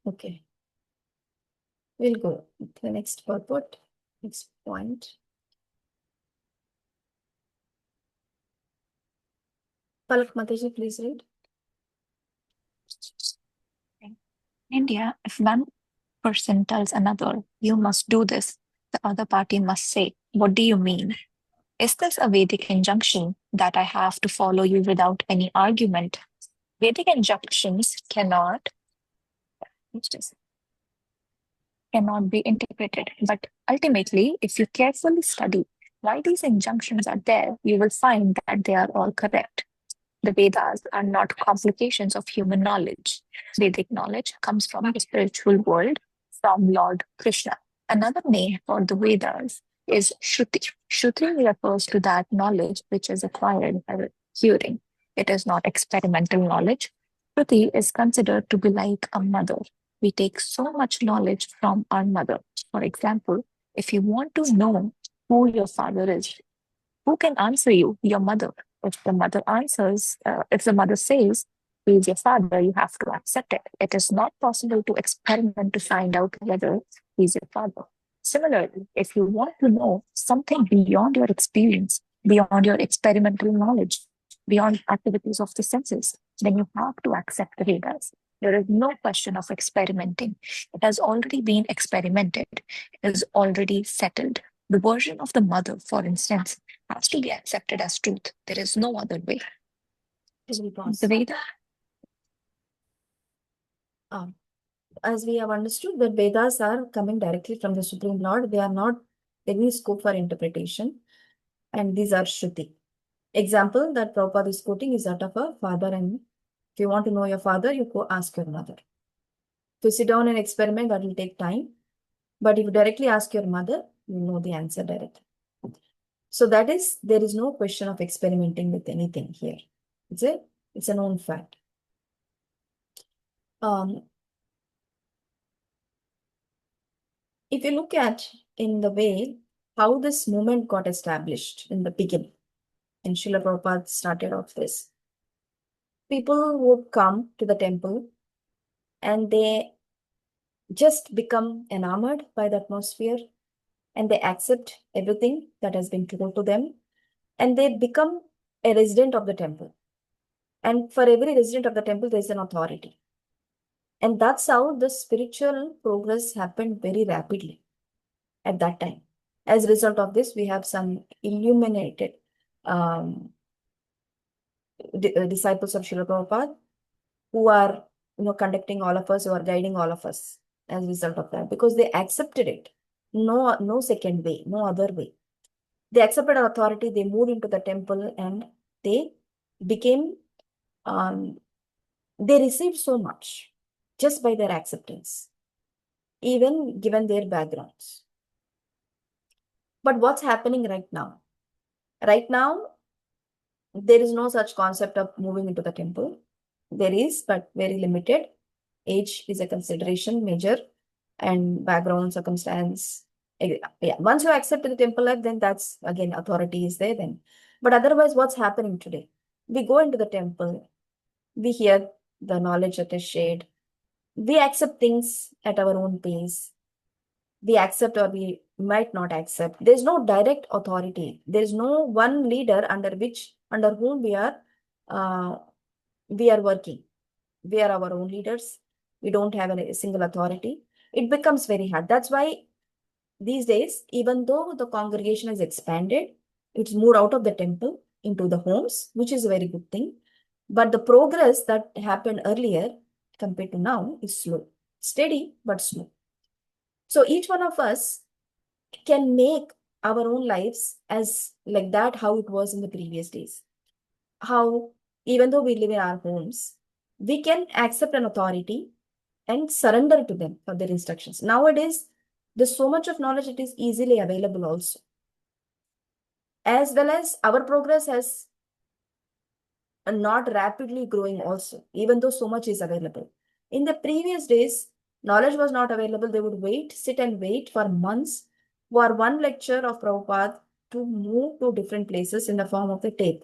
[SPEAKER 1] Okay. We'll go to the next purport, next point. Palak Mataji, please read.
[SPEAKER 5] In India, if one person tells another, you must do this, the other party must say, what do you mean? Is this a Vedic injunction that I have to follow you without any argument? Vedic injunctions cannot be interpreted, but ultimately, if you carefully study why these injunctions are there, you will find that they are all correct. The Vedas are not complications of human knowledge. Vedic knowledge comes from the spiritual world, from Lord Krishna. Another name for the Vedas is Shruti. Shruti refers to that knowledge which is acquired by hearing. It is not experimental knowledge. Shruti is considered to be like a mother. We take so much knowledge from our mother. For example, if you want to know who your father is, who can answer you? Your mother. If the mother if the mother says, he is your father, you have to accept it. It is not possible to experiment to find out whether he is your father. Similarly, if you want to know something beyond your experience, beyond your experimental knowledge, beyond activities of the senses, then you have to accept the Vedas. There is no question of experimenting. It has already been experimented. It is already settled. The version of the mother, for instance, has to be accepted as truth. There is no other way. The Veda.
[SPEAKER 1] As we have understood, that Vedas are coming directly from the Supreme Lord. They are not any scope for interpretation. And these are Shruti. Example that Prabhupada is quoting is that of a father, and if you want to know your father, you go ask your mother. If you sit down and experiment, that will take time. But if you directly ask your mother, you know the answer directly. So there is no question of experimenting with anything here. It's a known fact. If you look at in the way how this movement got established in the beginning, and Srila Prabhupada started off this, people would come to the temple and they just become enamored by the atmosphere and they accept everything that has been told to them and they become a resident of the temple. And for every resident of the temple, there is an authority. And that's how the spiritual progress happened very rapidly at that time. As a result of this, we have some illuminated disciples of Srila Prabhupada who are conducting all of us, who are guiding all of us as a result of that, because they accepted it. No second way, no other way. They accepted authority, they moved into the temple and they became, they received so much just by their acceptance, even given their backgrounds. But what's happening right now? Right now, there is no such concept of moving into the temple. There is, but very limited. Age is a consideration, major, and background, circumstance. Yeah, once you accept the temple life, then that's again authority is there then. But otherwise, what's happening today? We go into the temple, we hear the knowledge that is shared, we accept things at our own pace. We accept or we might not accept. There's no direct authority. There's no one leader under whom we are working. We are our own leaders. We don't have a single authority. It becomes very hard. That's why these days, even though the congregation has expanded, it's moved out of the temple into the homes, which is a very good thing. But the progress that happened earlier compared to now is slow, steady, but slow. So each one of us can make our own lives as like that, how it was in the previous days. How, even though we live in our homes, we can accept an authority and surrender to them for their instructions. Nowadays, there's so much of knowledge, it is easily available also. As well as our progress has not rapidly growing also, even though so much is available. In the previous days, knowledge was not available. They would sit and wait for months for one lecture of Prabhupada to move to different places in the form of the tape.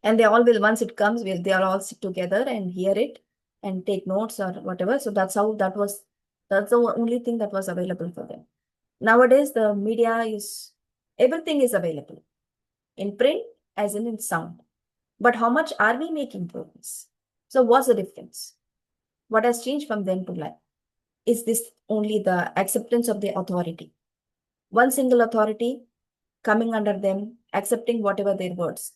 [SPEAKER 1] And they all will, once it comes, they'll all sit together and hear it and take notes or whatever. So that's the only thing that was available for them. Nowadays, the media everything is available in print as in sound. But how much are we making progress? So what's the difference? What has changed from then to now? Is this only the acceptance of the authority? One single authority coming under them, accepting whatever their words.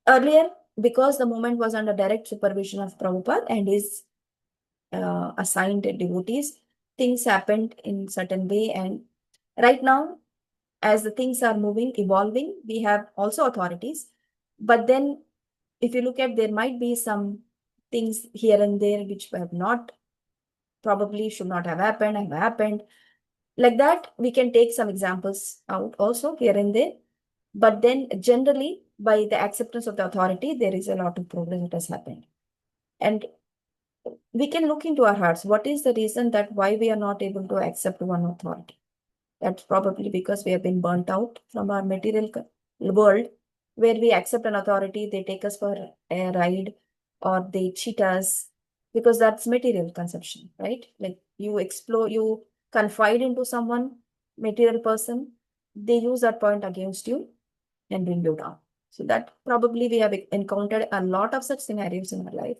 [SPEAKER 1] Earlier, because the movement was under direct supervision of Prabhupada and his assigned devotees, things happened in certain way. And right now, as the things are moving, evolving, we have also authorities. But then if you look at, there might be some things here and there which have not, probably should not have happened. Like that, we can take some examples out also here and there. But then generally, by the acceptance of the authority, there is a lot of progress that has happened. And we can look into our hearts. What is the reason that why we are not able to accept one authority? That's probably because we have been burnt out from our material world, where we accept an authority, they take us for a ride or they cheat us, because that's material conception, right? Like you explore, you confide into someone, material person, they use that point against you and bring you down. So that probably we have encountered a lot of such scenarios in our life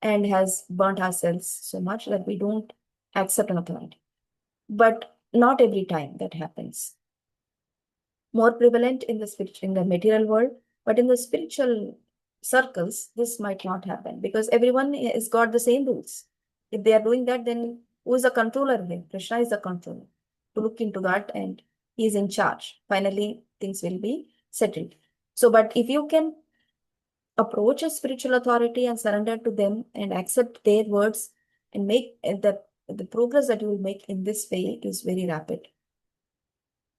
[SPEAKER 1] and has burnt ourselves so much that we don't accept an authority. But not every time that happens. More prevalent in the material world, but in the spiritual circles, this might not happen because everyone has got the same rules. If they are doing that, then who is the controller here? Krishna is the controller. To look into that and he is in charge. Finally, things will be settled. So, but if you can approach a spiritual authority and surrender to them and accept their words and make the progress that you will make in this way is very rapid.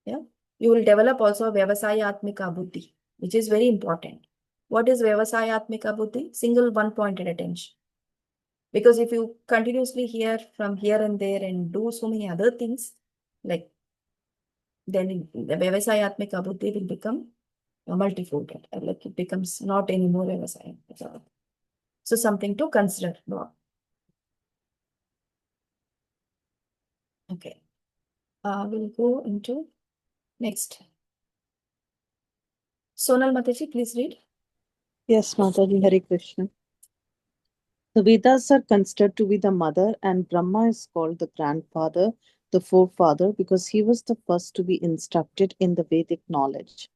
[SPEAKER 1] Yeah. You will develop also Vyavasaya Atmika Buddhi, which is very important. What is Vyavasayatmika Buddhi? Single one-pointed attention. Because if you continuously hear from here and there and do so many other things, like then the Vyavasayatmika Buddhi will become multifolded. Like it becomes not anymore Vyavasayatmika. So something to consider. Okay. We'll go into next. Sonal Mataji, please read.
[SPEAKER 6] Yes, Mataji, Hare Krishna. The Vedas are considered to be the mother, and Brahma is called the grandfather, the forefather, because he was the first to be instructed in the Vedic knowledge.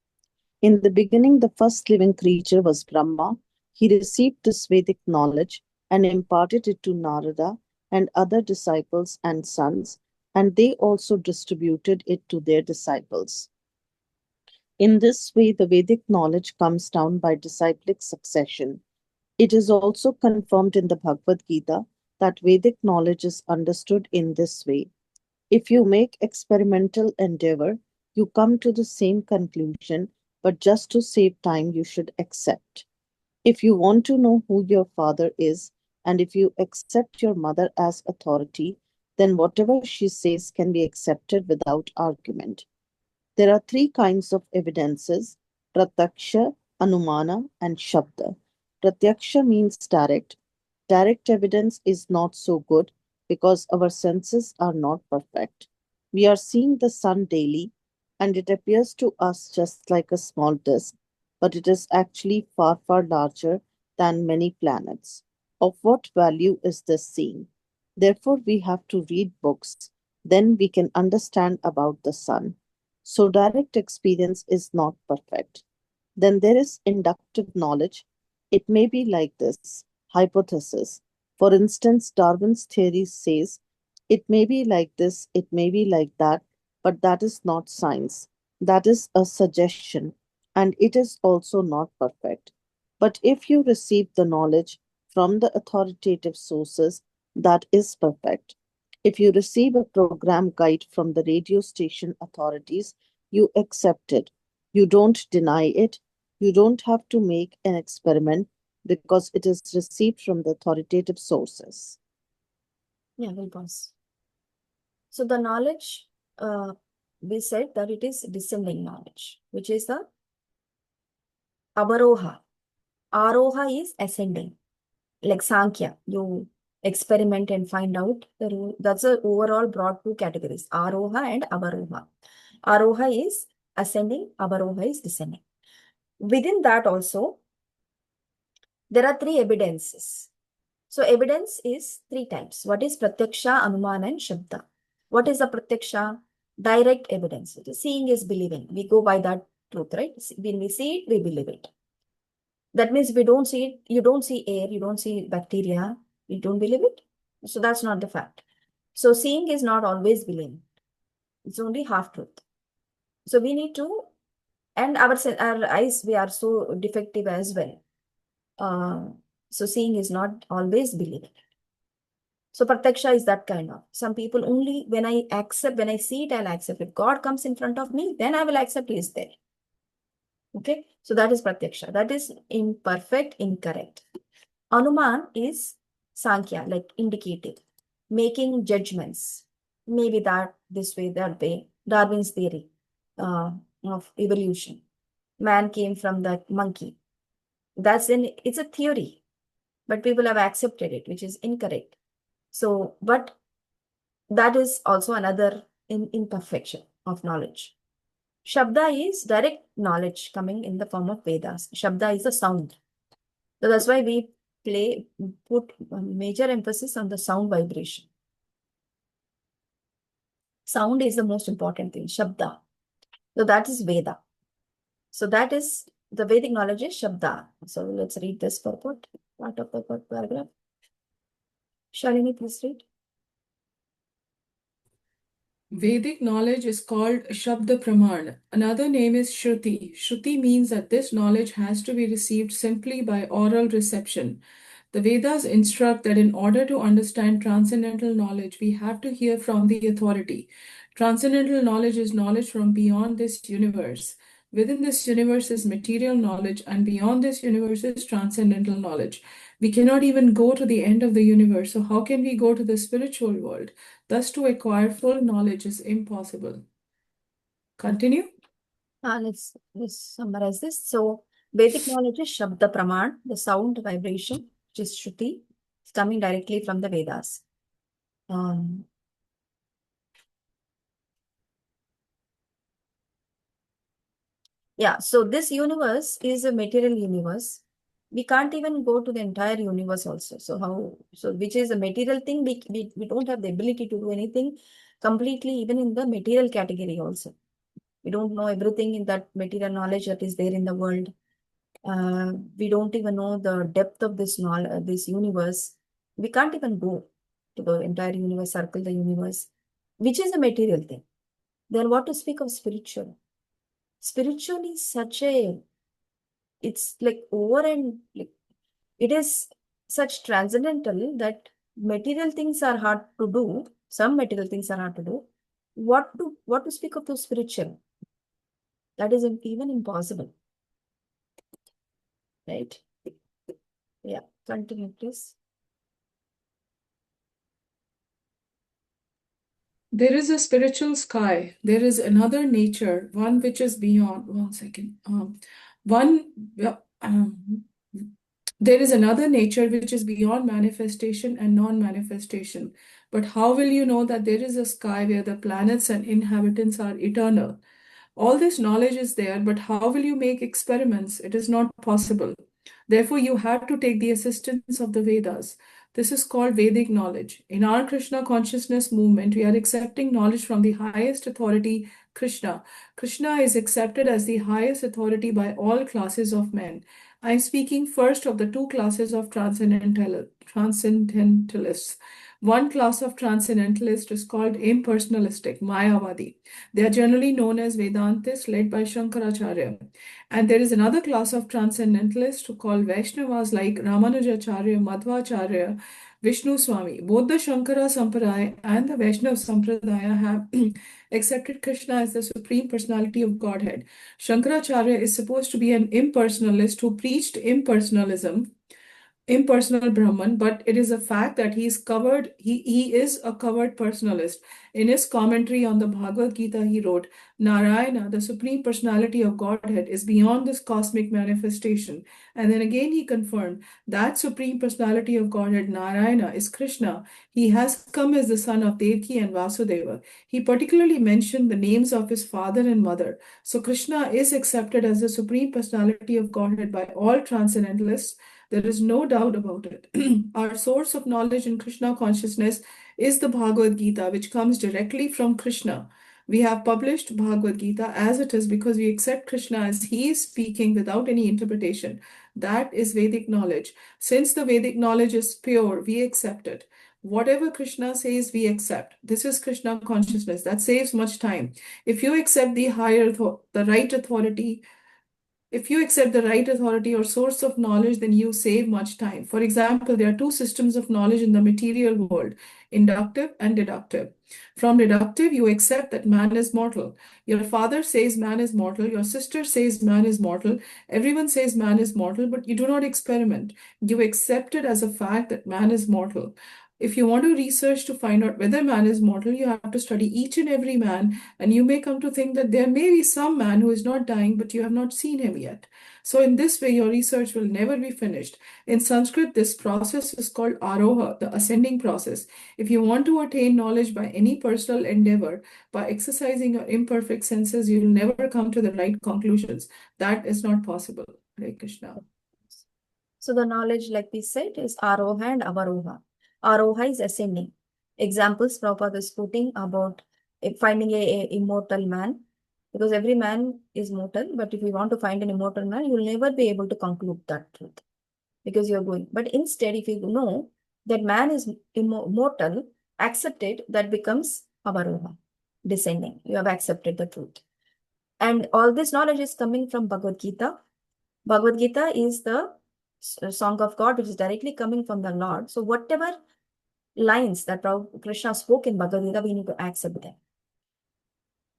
[SPEAKER 6] In the beginning, the first living creature was Brahma. He received this Vedic knowledge and imparted it to Narada and other disciples and sons, and they also distributed it to their disciples. In this way, the Vedic knowledge comes down by disciplic succession. It is also confirmed in the Bhagavad Gita that Vedic knowledge is understood in this way. If you make experimental endeavor, you come to the same conclusion, but just to save time, you should accept. If you want to know who your father is, and if you accept your mother as authority, then whatever she says can be accepted without argument. There are three kinds of evidences: pratyaksha, anumana, and shabda. Pratyaksha means direct. Direct evidence is not so good because our senses are not perfect. We are seeing the sun daily, and it appears to us just like a small disk, but it is actually far, far larger than many planets. Of what value is this seeing? Therefore, we have to read books. Then we can understand about the sun. So, direct experience is not perfect. Then there is inductive knowledge. It may be like this hypothesis. For instance, Darwin's theory says it may be like this, it may be like that, but that is not science. That is a suggestion, and it is also not perfect. But if you receive the knowledge from the authoritative sources, that is perfect. If you receive a program guide from the radio station authorities, you accept it. You don't deny it. You don't have to make an experiment because it is received from the authoritative sources.
[SPEAKER 1] Yeah, we'll pause. So the knowledge, we said that it is descending knowledge, which is the avaroha. Aroha is ascending, like Sankhya. You experiment and find out the rule. That's the overall broad two categories, Aroha and Avaroha. Aroha is ascending, Avaroha is descending. Within that also, there are three evidences. So evidence is three types. What is Pratyaksha, Anumana, and Shabda? What is the Pratyaksha? Direct evidence. Seeing is believing. We go by that truth, right? When we see it, we believe it. That means we don't see it, you don't see air, you don't see bacteria, you don't believe it. So that's not the fact. So seeing is not always believing. It's only half truth. So we need to, and our eyes, we are so defective as well. So seeing is not always believing. So Pratyaksha is that kind of. Some people only, when I see it, I'll accept. If God comes in front of me, then I will accept He is there. Okay, so that is Pratyaksha. That is imperfect, incorrect. Anuman is Sankhya, like indicative, making judgments. Maybe that, this way, that way. Darwin's theory of evolution. Man came from the monkey. It's a theory, but people have accepted it, which is incorrect. So, but that is also another imperfection of knowledge. Shabda is direct knowledge coming in the form of Vedas. Shabda is a sound. So that's why we put major emphasis on the sound vibration. Sound is the most important thing, Shabda. So that is Veda. So that is the Vedic knowledge is Shabda. So let's read this purport, part of the paragraph. Shalini, please read.
[SPEAKER 7] Vedic knowledge is called Shabda Praman. Another name is Shruti. Shruti means that this knowledge has to be received simply by oral reception. The Vedas instruct that in order to understand transcendental knowledge, we have to hear from the authority. Transcendental knowledge is knowledge from beyond this universe. Within this universe is material knowledge, and beyond this universe is transcendental knowledge. We cannot even go to the end of the universe, so how can we go to the spiritual world? Thus, to acquire full knowledge is impossible. Continue.
[SPEAKER 1] Let's summarize this. So, Vedic knowledge is Shabda Praman, the sound vibration, which is Shruti. It's coming directly from the Vedas. Yeah, so this universe is a material universe. We can't even go to the entire universe also. So which is a material thing, we don't have the ability to do anything completely, even in the material category also. We don't know everything in that material knowledge that is there in the world. We don't even know the depth of this knowledge, this universe. We can't even go to the entire universe, circle the universe, which is a material thing. Then what to speak of spiritual? Spiritual is it's like over and like it is such transcendental that material things are hard to do. Some material things are hard to do. What to speak of the spiritual? That is even impossible. Right? Yeah, continue, please.
[SPEAKER 7] There is a spiritual sky. There is another nature, one which is beyond. 1 second. There is another nature which is beyond manifestation and non-manifestation. But how will you know that there is a sky where the planets and inhabitants are eternal? All this knowledge is there, but how will you make experiments? It is not possible. Therefore, you have to take the assistance of the Vedas. This is called Vedic knowledge. In our Krishna consciousness movement, we are accepting knowledge from the highest authority, Krishna. Krishna is accepted as the highest authority by all classes of men. I am speaking first of the two classes of transcendentalists. One class of transcendentalists is called impersonalistic, Mayavadi. They are generally known as Vedantists led by Shankaracharya. And there is another class of transcendentalists called Vaishnavas like Ramanujacharya, Madhvacharya, Vishnu Swami. Both the Shankara Sampradaya and the Vaishnava Sampradaya have accepted Krishna as the Supreme Personality of Godhead. Shankaracharya is supposed to be an impersonalist who preached impersonalism, impersonal Brahman, but it is a fact that he is a covered personalist. In his commentary on the Bhagavad Gita, he wrote, Narayana, the Supreme Personality of Godhead, is beyond this cosmic manifestation. And then again he confirmed that Supreme Personality of Godhead, Narayana, is Krishna. He has come as the son of Devaki and Vasudeva. He particularly mentioned the names of his father and mother. So Krishna is accepted as the Supreme Personality of Godhead by all transcendentalists. There is no doubt about it. Our source of knowledge in Krishna consciousness is the Bhagavad Gita, which comes directly from Krishna. We have published Bhagavad Gita as it is because we accept Krishna as he is speaking without any interpretation. That is Vedic knowledge. Since the Vedic knowledge is pure, we accept it. Whatever Krishna says, we accept. This is Krishna consciousness. That saves much time. If you accept the right authority, if you accept the right authority or source of knowledge, then you save much time. For example, there are two systems of knowledge in the material world, inductive and deductive. From deductive, you accept that man is mortal. Your father says man is mortal, your sister says man is mortal, everyone says man is mortal, but you do not experiment. You accept it as a fact that man is mortal. If you want to research to find out whether man is mortal, you have to study each and every man, and you may come to think that there may be some man who is not dying, but you have not seen him yet. So, in this way, your research will never be finished. In Sanskrit, this process is called aroha, the ascending process. If you want to attain knowledge by any personal endeavor, by exercising your imperfect senses, you will never come to the right conclusions. That is not possible. Hare Krishna.
[SPEAKER 1] So the knowledge, like we said, is Aroha and Avaroha. Aroha is ascending. Examples Prabhupada is putting about finding a immortal man, because every man is mortal, but if you want to find an immortal man, you will never be able to conclude that truth because you're going. But instead, if you know that man is immortal, accept it, that becomes Avaroha, descending. You have accepted the truth. And all this knowledge is coming from Bhagavad Gita. Bhagavad Gita is the song of God, which is directly coming from the Lord. So whatever lines that Krishna spoke in Bhagavad Gita, we need to accept them.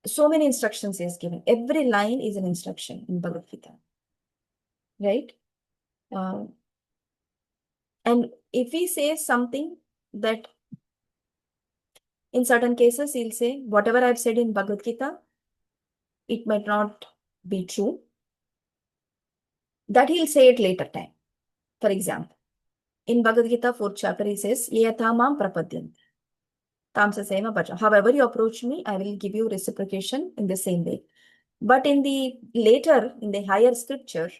[SPEAKER 1] so many instructions he is given. Every line is an instruction in Bhagavad Gita, right? And if he says something that in certain cases he'll say, whatever I've said in Bhagavad Gita, it might not be true. That he'll say it later time. For example, in Bhagavad Gita 4th chapter, he says, Yetamam prapadyante. Tamsasema bhaja. However you approach me, I will give you reciprocation in the same way. But in the later, in the higher scripture,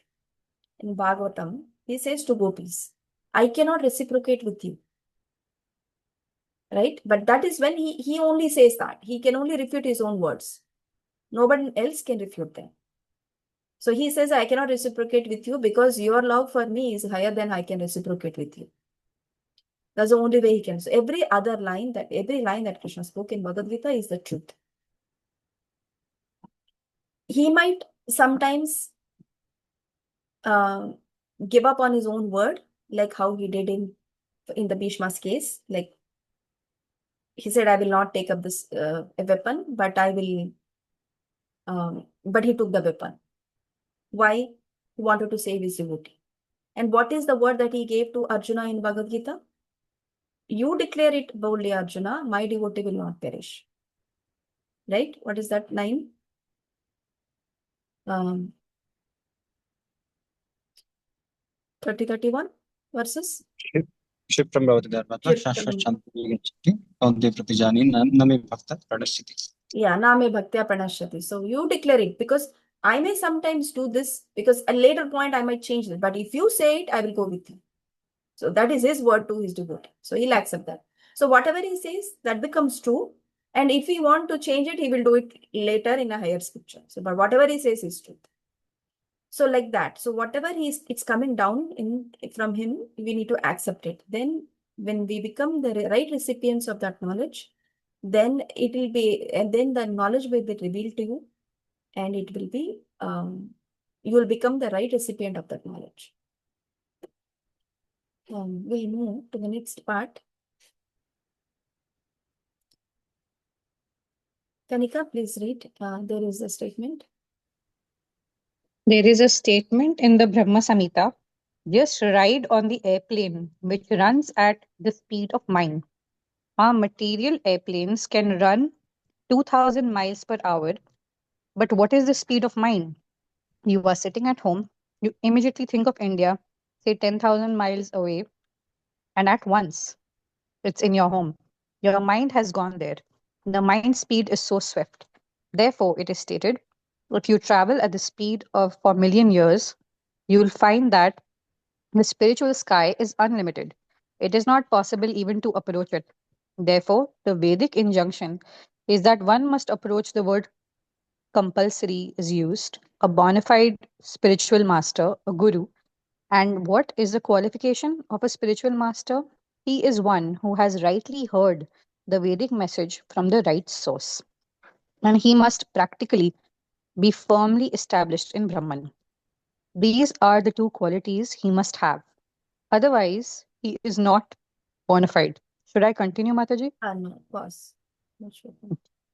[SPEAKER 1] in Bhagavatam, he says to gopis, I cannot reciprocate with you. Right? But that is when he only says that. He can only refute his own words. Nobody else can refute them. So he says, I cannot reciprocate with you because your love for me is higher than I can reciprocate with you. That's the only way he can. So every line that Krishna spoke in Bhagavad Gita is the truth. He might sometimes give up on his own word, like how he did in the Bhishma's case. Like he said, I will not take up this a weapon, but I will. But he took the weapon. Why? He wanted to save his devotee. And what is the word that he gave to Arjuna in Bhagavad Gita? You declare it boldly, Arjuna, my devotee will not perish. Right? What is that line? 30-31 verses.
[SPEAKER 8] क्षिप्रं भवति धर्मतः शाश्वतशान्तिं गच्छति कौन्तेय प्रतिजानी न मे भक्तः प्रणश्यति.
[SPEAKER 1] Yeah, na me bhaktya pranashyati. So you declare it, because I may sometimes do this, because at a later point I might change it. But if you say it, I will go with you. So that is his word to his devotee. So he'll accept that. So whatever he says, that becomes true. And if he want to change it, he will do it later in a higher scripture. So, but whatever he says is truth. So like that. So whatever it's coming down from him, we need to accept it. Then when we become the right recipients of that knowledge, then it will be, and then the knowledge will be revealed to you, and it will be, you will become the right recipient of that knowledge. We'll move to the next part. Kanika, please read. There is a statement.
[SPEAKER 9] There is a statement in the Brahma Samhita: just ride on the airplane which runs at the speed of mind. Our material airplanes can run 2000 miles per hour, but what is the speed of mind? You are sitting at home, you immediately think of India, say 10,000 miles away, and at once it's in your home. Your mind has gone there. The mind speed is so swift. Therefore, it is stated, if you travel at the speed of for a million years, you will find that the spiritual sky is unlimited. It is not possible even to approach it. Therefore, the Vedic injunction is that one must approach the word compulsory is used, a bona fide spiritual master, a guru. And what is the qualification of a spiritual master? He is one who has rightly heard the Vedic message from the right source. And he must practically be firmly established in Brahman. These are the two qualities he must have. Otherwise, he is not bona fide. Should I continue, Mataji?
[SPEAKER 1] No, pause. Not sure.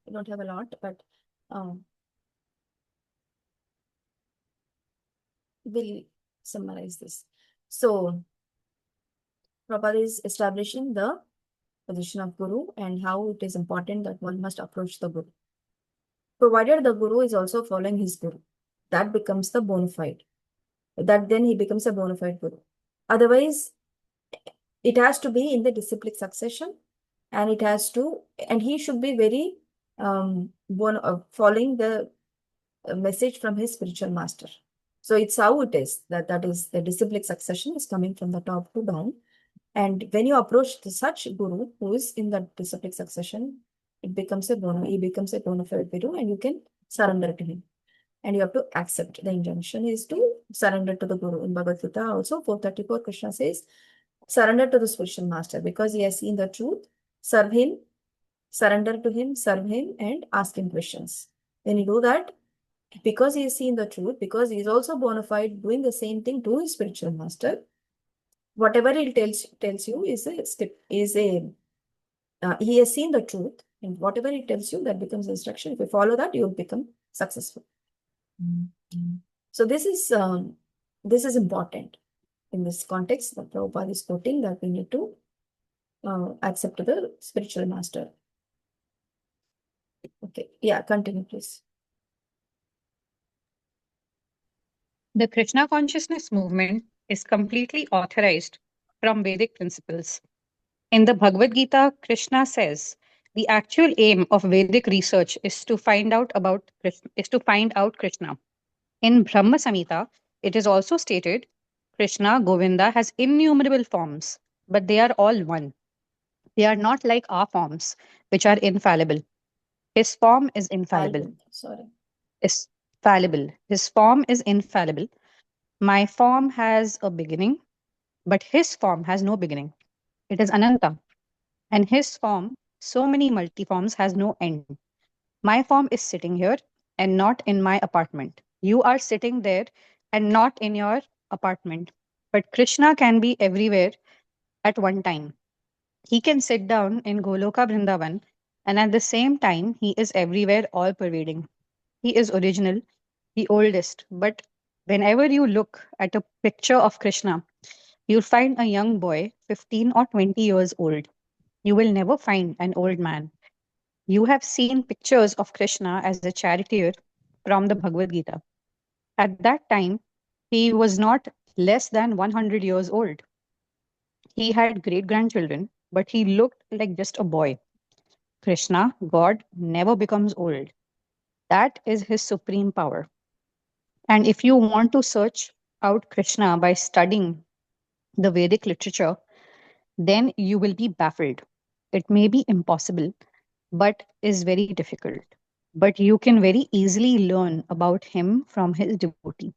[SPEAKER 1] I don't have a lot, but we'll summarize this. So, Prabhupada is establishing the position of Guru and how it is important that one must approach the Guru. Provided the Guru is also following his Guru, that becomes the bona fide. That then he becomes a bona fide Guru. Otherwise, it has to be in the disciplic succession, and it has to, and he should be very following the message from his spiritual master. So it's how it is, that is the disciplic succession is coming from the top to down. And when you approach such Guru who is in the disciplic succession, he becomes a bona fide Guru, and you can surrender to him. And you have to accept. The injunction is to surrender to the Guru. In Bhagavad Gita also 434, Krishna says, surrender to the spiritual master because he has seen the truth. Serve him, surrender to him, serve him, and ask him questions. When you do that, because he has seen the truth, because he is also bona fide doing the same thing to his spiritual master, whatever he tells you is he has seen the truth, And whatever it tells you, that becomes instruction. If you follow that, you'll become successful. So this is important. In this context, the Prabhupada is quoting that we need to accept the spiritual master. Okay, yeah, continue, please.
[SPEAKER 9] The Krishna consciousness movement is completely authorized from Vedic principles. In the Bhagavad Gita, Krishna says the actual aim of Vedic research is to find out Krishna. In Brahma Samhita, it is also stated Krishna, Govinda has innumerable forms, but they are all one. They are not like our forms, which are infallible. His form is infallible.
[SPEAKER 1] Sorry.
[SPEAKER 9] Is fallible. His form is infallible. My form has a beginning, but his form has no beginning. It is Ananta. And his form, so many multiforms, has no end. My form is sitting here and not in my apartment. You are sitting there and not in your apartment. But Krishna can be everywhere at one time. He can sit down in Goloka Vrindavan, and at the same time, he is everywhere, all pervading. He is original, the oldest. But whenever you look at a picture of Krishna, you'll find a young boy, 15 or 20 years old. You will never find an old man. You have seen pictures of Krishna as a charioteer from the Bhagavad Gita. At that time, he was not less than 100 years old. He had great grandchildren, but he looked like just a boy. Krishna, God, never becomes old. That is his supreme power. And if you want to search out Krishna by studying the Vedic literature, then you will be baffled. It may be impossible, but is very difficult. But you can very easily learn about him from his devotee.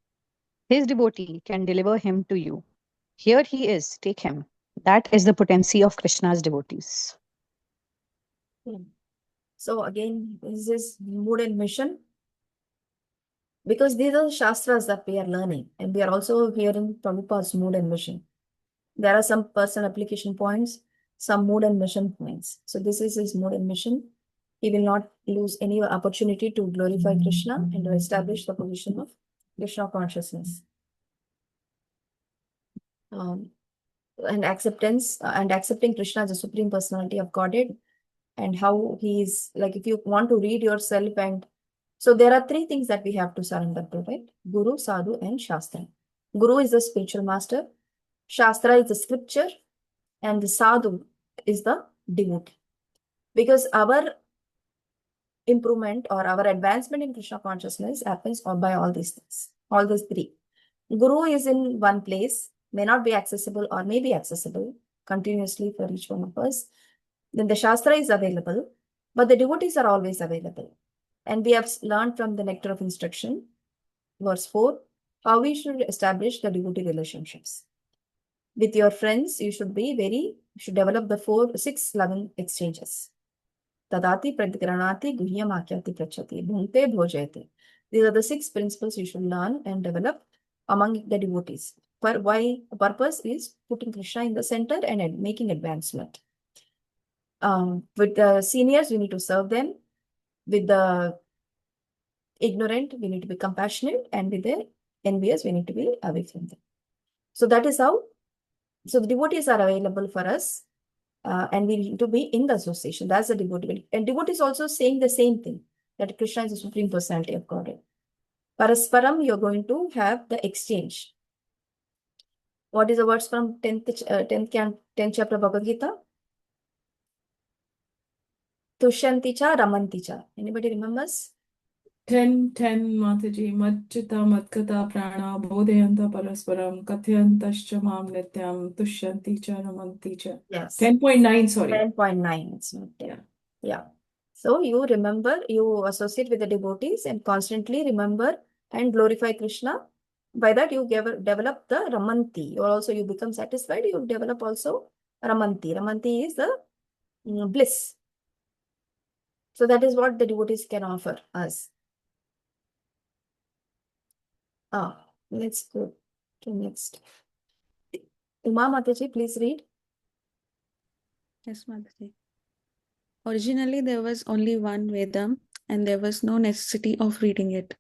[SPEAKER 9] His devotee can deliver him to you. Here he is, take him. That is the potency of Krishna's devotees.
[SPEAKER 1] So again, this is mood and mission. Because these are the shastras that we are learning, and we are also hearing Prabhupada's mood and mission. There are some personal application points, some mood and mission points. So this is his mood and mission. He will not lose any opportunity to glorify Krishna and to establish the position of Krishna consciousness. And accepting Krishna as a supreme personality of Godhead, and how he is, like, if you want to read yourself, and so there are three things that we have to surrender to, right? Guru, Sadhu, and Shastra. Guru is the spiritual master, Shastra is the scripture, and the Sadhu is the devotee. Because our improvement or our advancement in Krishna consciousness happens by all these things, all these three. Guru is in one place, may not be accessible or may be accessible continuously for each one of us. Then the Shastra is available, but the devotees are always available. And we have learned from the Nectar of Instruction, verse 4, how we should establish the devotee relationships. With your friends, you should develop the 6 loving exchanges. Tadati pradgranati guhyam akyati prachati bhunte bhojayate. These are the 6 principles you should learn and develop among the devotees. Why? The purpose is putting Krishna in the center and making advancement. With the seniors, we need to serve them. With the ignorant, we need to be compassionate. And with the envious, we need to be away from them. So that is how. So the devotees are available for us. And we need to be in the association. That's the devotee. And devotee is also saying the same thing, that Krishna is the supreme personality of Godhead. Parasparam, you're going to have the exchange. What is the words from 10th chapter Bhagavad Gita? Tushyanti cha ramanti cha. Anybody remembers?
[SPEAKER 7] 10 Mataji, Majjita Matkata Prana, Bodhayanta Parasparam, Katyantascha Mam Nityam, Tushyanti cha ramanti cha.
[SPEAKER 1] Yes.
[SPEAKER 7] 10.9, sorry.
[SPEAKER 1] 10.9, it's not there. Yeah. So you remember, you associate with the devotees and constantly remember and glorify Krishna. By that you develop the Ramanti. You become satisfied, you develop also Ramanti. Ramanti is the bliss. So that is what the devotees can offer us. Let's go to next. Uma Mataji, please read.
[SPEAKER 6] Yes, Mataji.
[SPEAKER 10] Originally, there was only one Veda, and there was no necessity of reading it.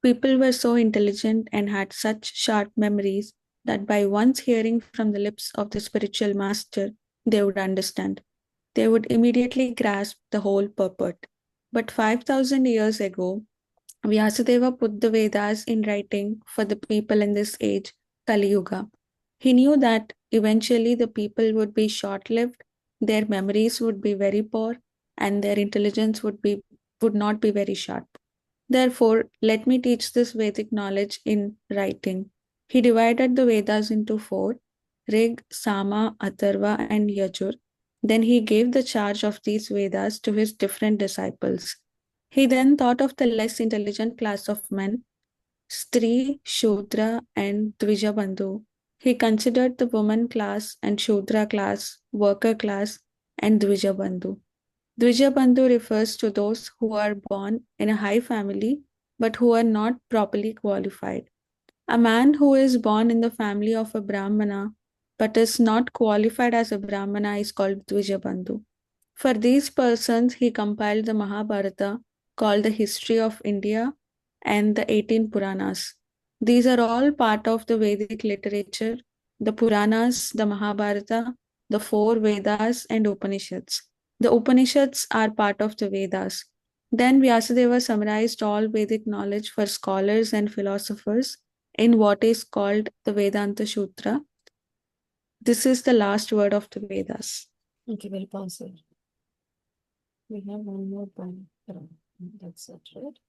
[SPEAKER 10] People were so intelligent and had such sharp memories that by once hearing from the lips of the spiritual master, they would understand. They would immediately grasp the whole purport. But 5,000 years ago, Vyasadeva put the Vedas in writing for the people in this age, Kali Yuga. He knew that eventually the people would be short lived, their memories would be very poor, and their intelligence would not be very sharp. Therefore, let me teach this Vedic knowledge in writing. He divided the Vedas into four: Rig, Sama, Atharva, and Yajur. Then he gave the charge of these Vedas to his different disciples. He then thought of the less intelligent class of men, Stri, Shudra, and Dvijabandhu. He considered the woman class and Shudra class, worker class, and Dvijabandhu. Dvijabandhu refers to those who are born in a high family but who are not properly qualified. A man who is born in the family of a Brahmana but is not qualified as a Brahmana is called Dvijabandhu. For these persons, he compiled the Mahabharata, called the History of India, and the 18 Puranas. These are all part of the Vedic literature: the Puranas, the Mahabharata, the four Vedas, and Upanishads. The Upanishads are part of the Vedas. Then Vyasadeva summarized all Vedic knowledge for scholars and philosophers in what is called the Vedanta Sutra. This is the last word of the Vedas.
[SPEAKER 1] Okay, we'll pause it. We have one more point. That's it, right?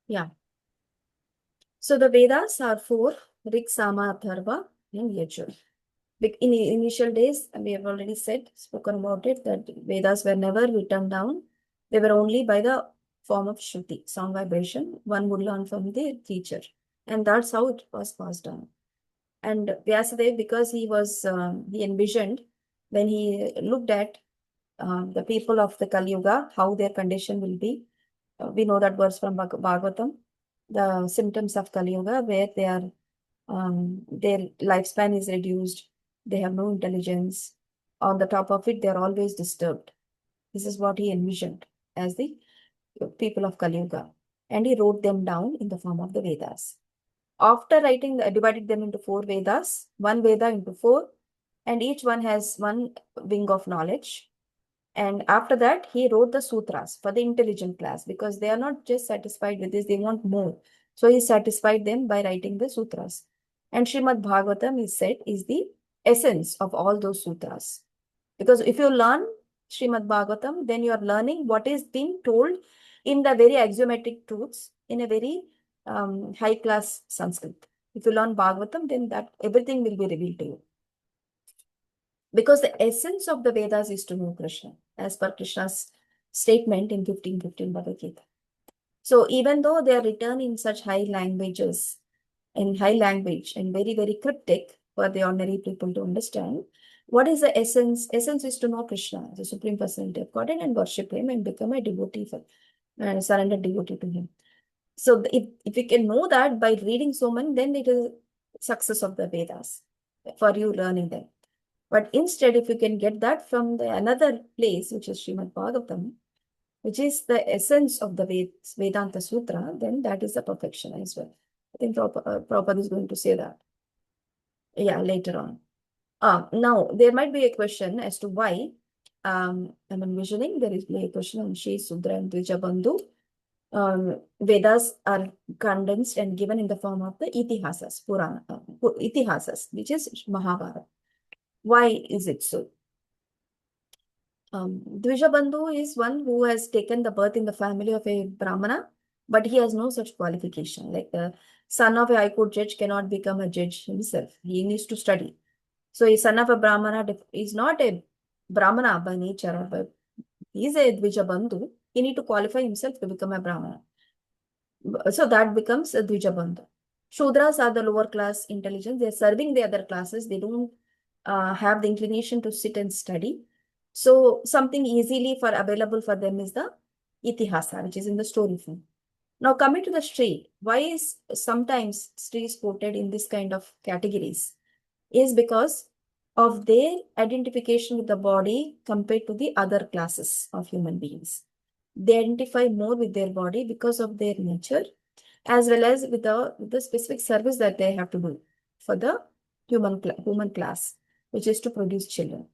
[SPEAKER 1] Yeah. So the Vedas are four: Rig, Sama, Atharva, and Yajur. In initial days, we have already spoken about it, that Vedas were never written down. They were only by the form of Shruti, sound vibration. One would learn from the teacher. And that's how it was passed down. And Vyasadeva, because he envisioned, when he looked at the people of the Kali Yuga, how their condition will be. We know that verse from Bhagavatam, the symptoms of Kali Yuga, where their lifespan is reduced, they have no intelligence. On the top of it, they're always disturbed. This is what he envisioned as the people of Kali Yuga. And he wrote them down in the form of the Vedas. After writing, divided them into four Vedas, one Veda into four, and each one has one wing of knowledge. And after that, he wrote the sutras for the intelligent class, because they are not just satisfied with this, they want more. So he satisfied them by writing the sutras. And Srimad Bhagavatam is said is the essence of all those sutras. Because if you learn Srimad Bhagavatam, then you are learning what is being told in the very axiomatic truths in a very high class Sanskrit. If you learn Bhagavatam, then that everything will be revealed to you. Because the essence of the Vedas is to know Krishna, as per Krishna's statement in 15:15 Bhagavad Gita. So even though they are written in such high languages, in high language and very, very cryptic for the ordinary people to understand, what is the essence? Essence is to know Krishna, the Supreme Personality of Godhead, and worship Him and become a devotee surrendered devotee to Him. So if you can know that by reading so many, then it is success of the Vedas for you learning them. But instead, if you can get that from another place, which is Srimad Bhagavatam, which is the essence of the Vedanta Sutra, then that is the perfection as well. I think Prabhupada is going to say that. Yeah, later on. Now, there might be a question as to why, I'm envisioning there is a question on Shri Sudra and Dvijabandhu. Vedas are condensed and given in the form of the Itihasas, Purana, Itihasas, which is Mahabharata. Why is it so? Dvijabandhu is one who has taken the birth in the family of a Brahmana, but he has no such qualification. Like the son of a High Court judge cannot become a judge himself. He needs to study. So a son of a Brahmana is not a Brahmana by nature, but he is a Dvijabandhu. He need to qualify himself to become a Brahmana. So that becomes a Dvijabandhu. Shudras are the lower class intelligence. They are serving the other classes. They don't have the inclination to sit and study. So something easily available for them is the Itihasa, which is in the story form. Now coming to the Sri, why is sometimes Sri is quoted in this kind of categories? Is because of their identification with the body compared to the other classes of human beings. They identify more with their body because of their nature, as well as with the specific service that they have to do for the human class, which is to produce children.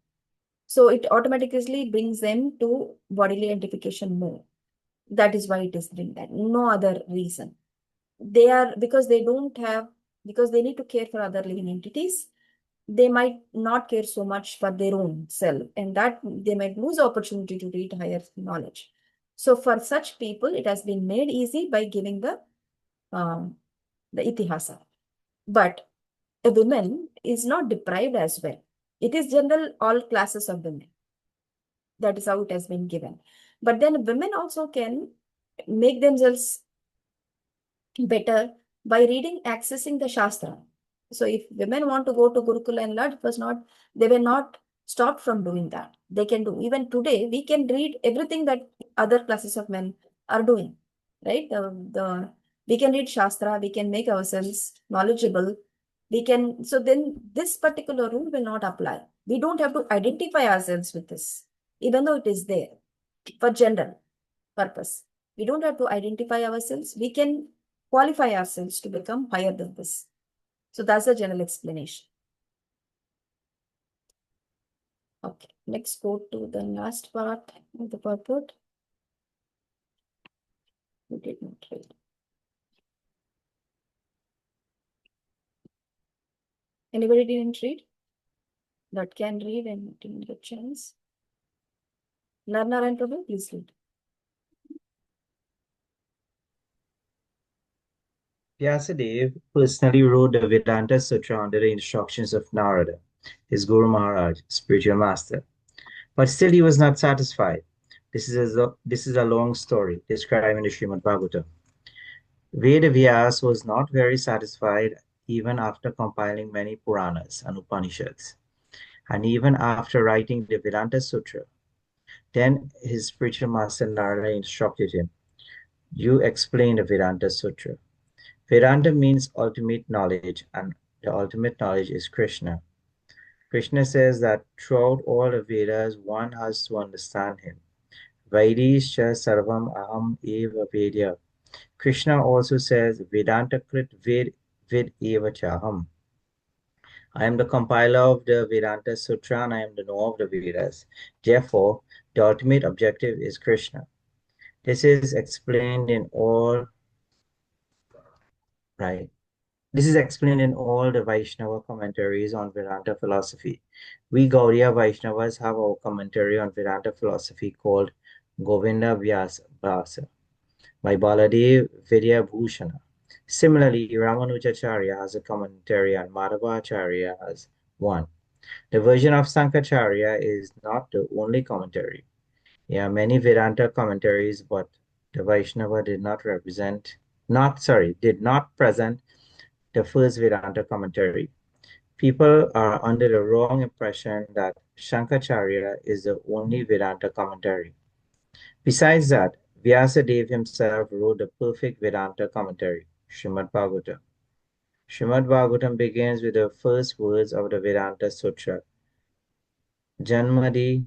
[SPEAKER 1] So it automatically brings them to bodily identification more. That is why it is doing that. No other reason. They are, because they don't have, because they need to care for other living entities, they might not care so much for their own self, and that they might lose opportunity to read higher knowledge. So for such people, it has been made easy by giving the itihasa. But a woman is not deprived as well. It is general, all classes of women. That is how it has been given. But then women also can make themselves better by reading, accessing the Shastra. So if women want to go to Gurukula and learn, they were not stopped from doing that. They can do. Even today, we can read everything that other classes of men are doing, right? We can read Shastra, we can make ourselves knowledgeable. So then this particular rule will not apply. We don't have to identify ourselves with this, even though it is there for general purpose. We don't have to identify ourselves. We can qualify ourselves to become higher than this. So that's the general explanation. Okay, let's go to the last part of the purport. We did not read. Anybody didn't read? That can read and didn't get chance. Learner and Prabhu, please read.
[SPEAKER 11] Vyasadeva personally wrote the Vedanta Sutra under the instructions of Narada, his Guru Maharaj, spiritual master. But still he was not satisfied. This is a long story described in the Srimad Bhagavatam. Veda Vyas was not very satisfied even after compiling many Puranas and Upanishads, and even after writing the Vedanta Sutra. Then his spiritual master Narada instructed him, "You explain the Vedanta Sutra." Vedanta means ultimate knowledge, and the ultimate knowledge is Krishna. Krishna says that throughout all the Vedas, one has to understand him. Vaidischa sarvam aham eva vedya. Krishna also says, Vedanta krit vid eva chaham. I am the compiler of the Vedanta Sutra and I am the knower of the Vedas. Therefore, the ultimate objective is Krishna. This is explained in all, right? This is explained in all the Vaishnava commentaries on Vedanta philosophy. We Gaudiya Vaishnavas have our commentary on Vedanta philosophy called Govinda Vyasa by Baladev Vidya Bhushana. Similarly, Ramanujacharya has a commentary and Madhavacharya has one. The version of Sankaracharya is not the only commentary. There are many Vedanta commentaries, but the Vaishnava did not present the first Vedanta commentary. People are under the wrong impression that Shankaracharya is the only Vedanta commentary. Besides that, Vyasadeva himself wrote the perfect Vedanta commentary, Srimad Bhagavatam. Srimad Bhagavatam begins with the first words of the Vedanta Sutra, Janmadi,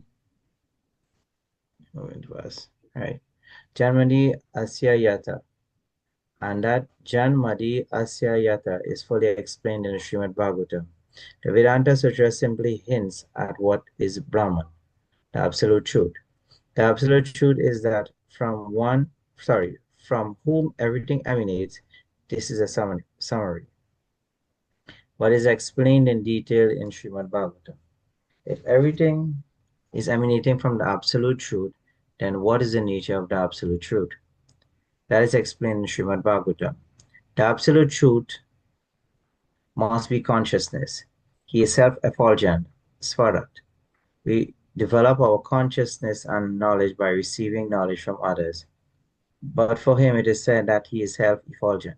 [SPEAKER 11] Janmadi Asya Yata. And that Janmadi Asya Yata is fully explained in the Srimad Bhagavatam. The Vedanta Sutra simply hints at what is Brahman, the absolute truth. The absolute truth is that from whom everything emanates. This is a summary. What is explained in detail in Srimad Bhagavatam. If everything is emanating from the absolute truth, then what is the nature of the absolute truth? That is explained in Srimad Bhagavatam. The absolute truth must be consciousness. He is self-effulgent, Svarat. We develop our consciousness and knowledge by receiving knowledge from others. But for him, it is said that he is self-effulgent.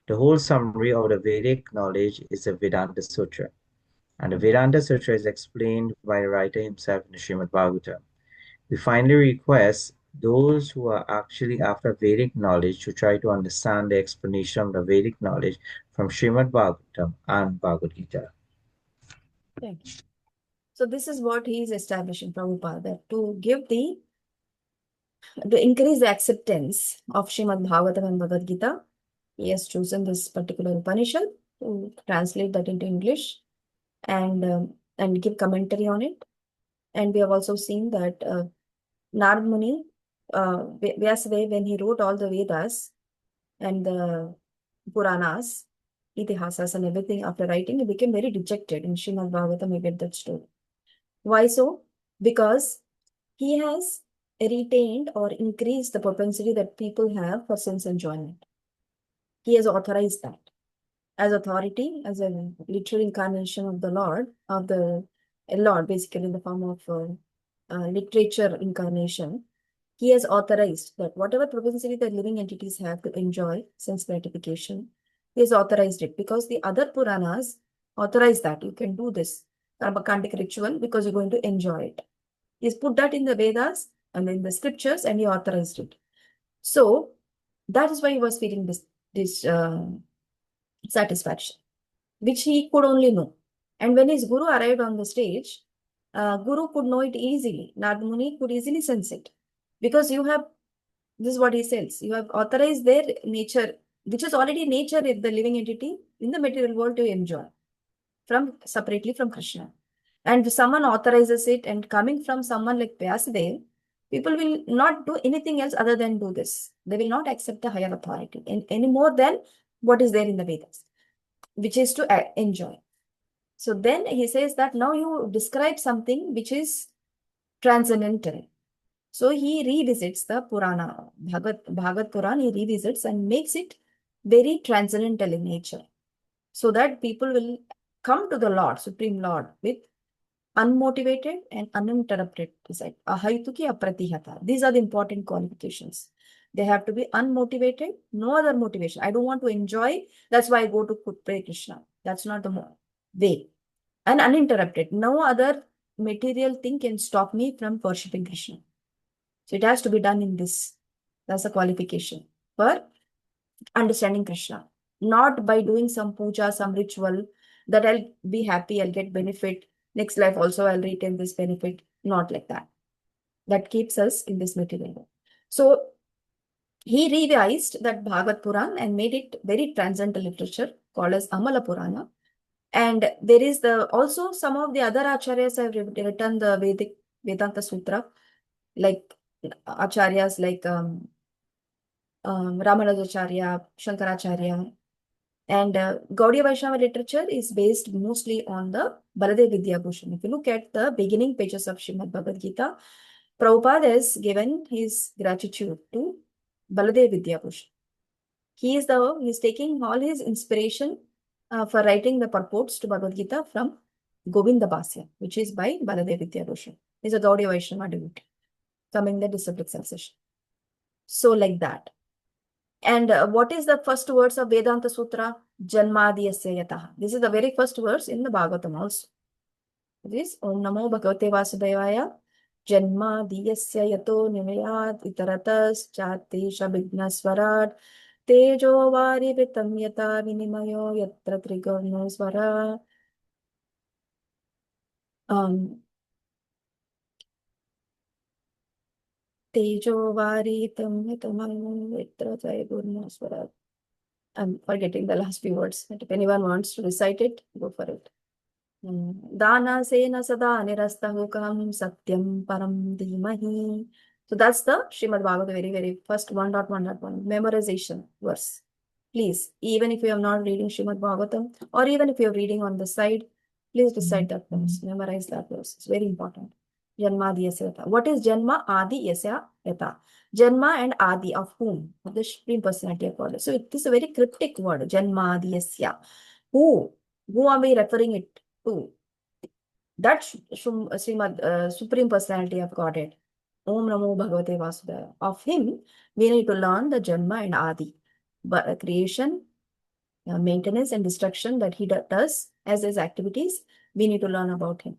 [SPEAKER 11] The whole summary of the Vedic knowledge is the Vedanta Sutra. And the Vedanta Sutra is explained by the writer himself in the Srimad Bhagavatam. We finally request those who are actually after Vedic knowledge to try to understand the explanation of the Vedic knowledge from Srimad Bhagavatam and Bhagavad Gita.
[SPEAKER 1] Thank you. So this is what he is establishing, Prabhupada, to increase the acceptance of Srimad Bhagavatam and Bhagavad Gita. He has chosen this particular Upanishad to translate that into English and give commentary on it. And we have also seen that Narad Muni, Vyasdev, when he wrote all the Vedas and the Puranas, Itihasas and everything, after writing, he became very dejected. In Srimad Bhagavatam, we get that story. Why so? Because he has retained or increased the propensity that people have for sense enjoyment. He has authorized that. As authority, as a literal incarnation of the Lord, basically in the form of literature incarnation, he has authorized that whatever propensity that living entities have to enjoy sense gratification, he has authorized it because the other Puranas authorize that you can do this karmakandic ritual because you're going to enjoy it. He's put that in the Vedas and in the scriptures and he authorized it. So that is why he was feeling this satisfaction, which he could only know. And when his guru arrived on the stage, guru could know it easily. Narad Muni could easily sense it. Because this is what he says, you have authorized their nature, which is already nature of the living entity in the material world to enjoy separately from Krishna. And if someone authorizes it and coming from someone like Vyasadeva, people will not do anything else other than do this. They will not accept the higher authority any more than what is there in the Vedas, which is to enjoy. So then he says that now you describe something which is transcendental. So he revisits the Purana, Bhagavad Puran, he revisits and makes it very transcendental in nature. So that people will come to the Lord, Supreme Lord, with unmotivated and uninterrupted desire. Ahaituki apratihata. These are the important qualifications. They have to be unmotivated, no other motivation. I don't want to enjoy, that's why I go to pray Krishna. That's not the way. And uninterrupted. No other material thing can stop me from worshipping Krishna. So it has to be done in this. That's a qualification for understanding Krishna. Not by doing some puja, some ritual that I'll be happy, I'll get benefit. Next life also I'll retain this benefit. Not like that. That keeps us in this material world. So he revised that Bhagavad Puran and made it very transcendental literature called as Amala Purana. And there is also some of the other acharyas have written the Vedic Vedanta Sutra, like acharyas like Ramanujacharya, Shankaracharya. And Gaudiya Vaishnava literature is based mostly on the Baladev Vidyabhushan. If you look at the beginning pages of Srimad Bhagavad Gita, Prabhupada has given his gratitude to Baladev Vidyabhushan. He is taking all his inspiration for writing the purports to Bhagavad Gita from Govinda Bhasya, which is by Baladev Vidyabhushan. He is a Gaudiya Vaishnava devotee, coming the disciplic succession. So like that. And what is the first words of Vedanta Sutra? Janmadiyasya yataha. This is the very first verse in the Bhagavatam also. This Om Namo Bhagavate Vasudevaya Janmadiyasya yato nimayat itaratas chati shabigna swarat tejo vari vitam yata vinimayo yatra trigurno swara. Tejo vari vitam yatra trigurno swara. I'm forgetting the last few words. But if anyone wants to recite it, go for it. Dana sena sada nirastahukam satyam param dhimahi. So that's the Srimad Bhagavad, very, very first 1.1.1 memorization verse. Please, even if you are not reading Srimad Bhagavatam, or even if you're reading on the side, please recite that verse, memorize that verse. It's very important. Janma Adiyasya Yata. What is Janma Adi Yasya Yata? Janma and Adi of whom? Of the Supreme Personality of God. So it is a very cryptic word, Janma Adiyasya. Who? Who are we referring it to? That Srimad Supreme Personality of Godhead. Om Namo Bhagavate Vasudevaya. Of him, we need to learn the Janma and Adi. But creation, maintenance and destruction that he does as his activities, we need to learn about him.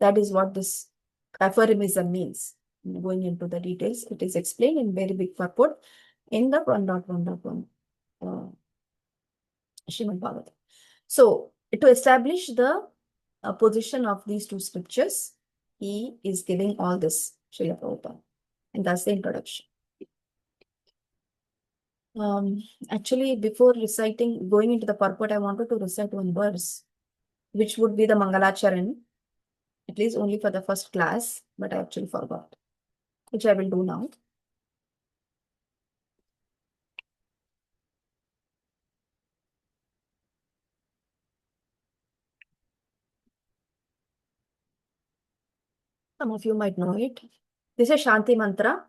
[SPEAKER 1] That is what this aphorism means. Going into the details, it is explained in very big purport in the 1.1.1 Srimad Bhagavatam. So, to establish the position of these two scriptures, he is giving all this, Srila Prabhupada. And that's the introduction. Actually, before going into the purport, I wanted to recite one verse, which would be the Mangalacharan, at least only for the first class, but I actually forgot, which I will do now. Some of you might know it. This is Shanti Mantra.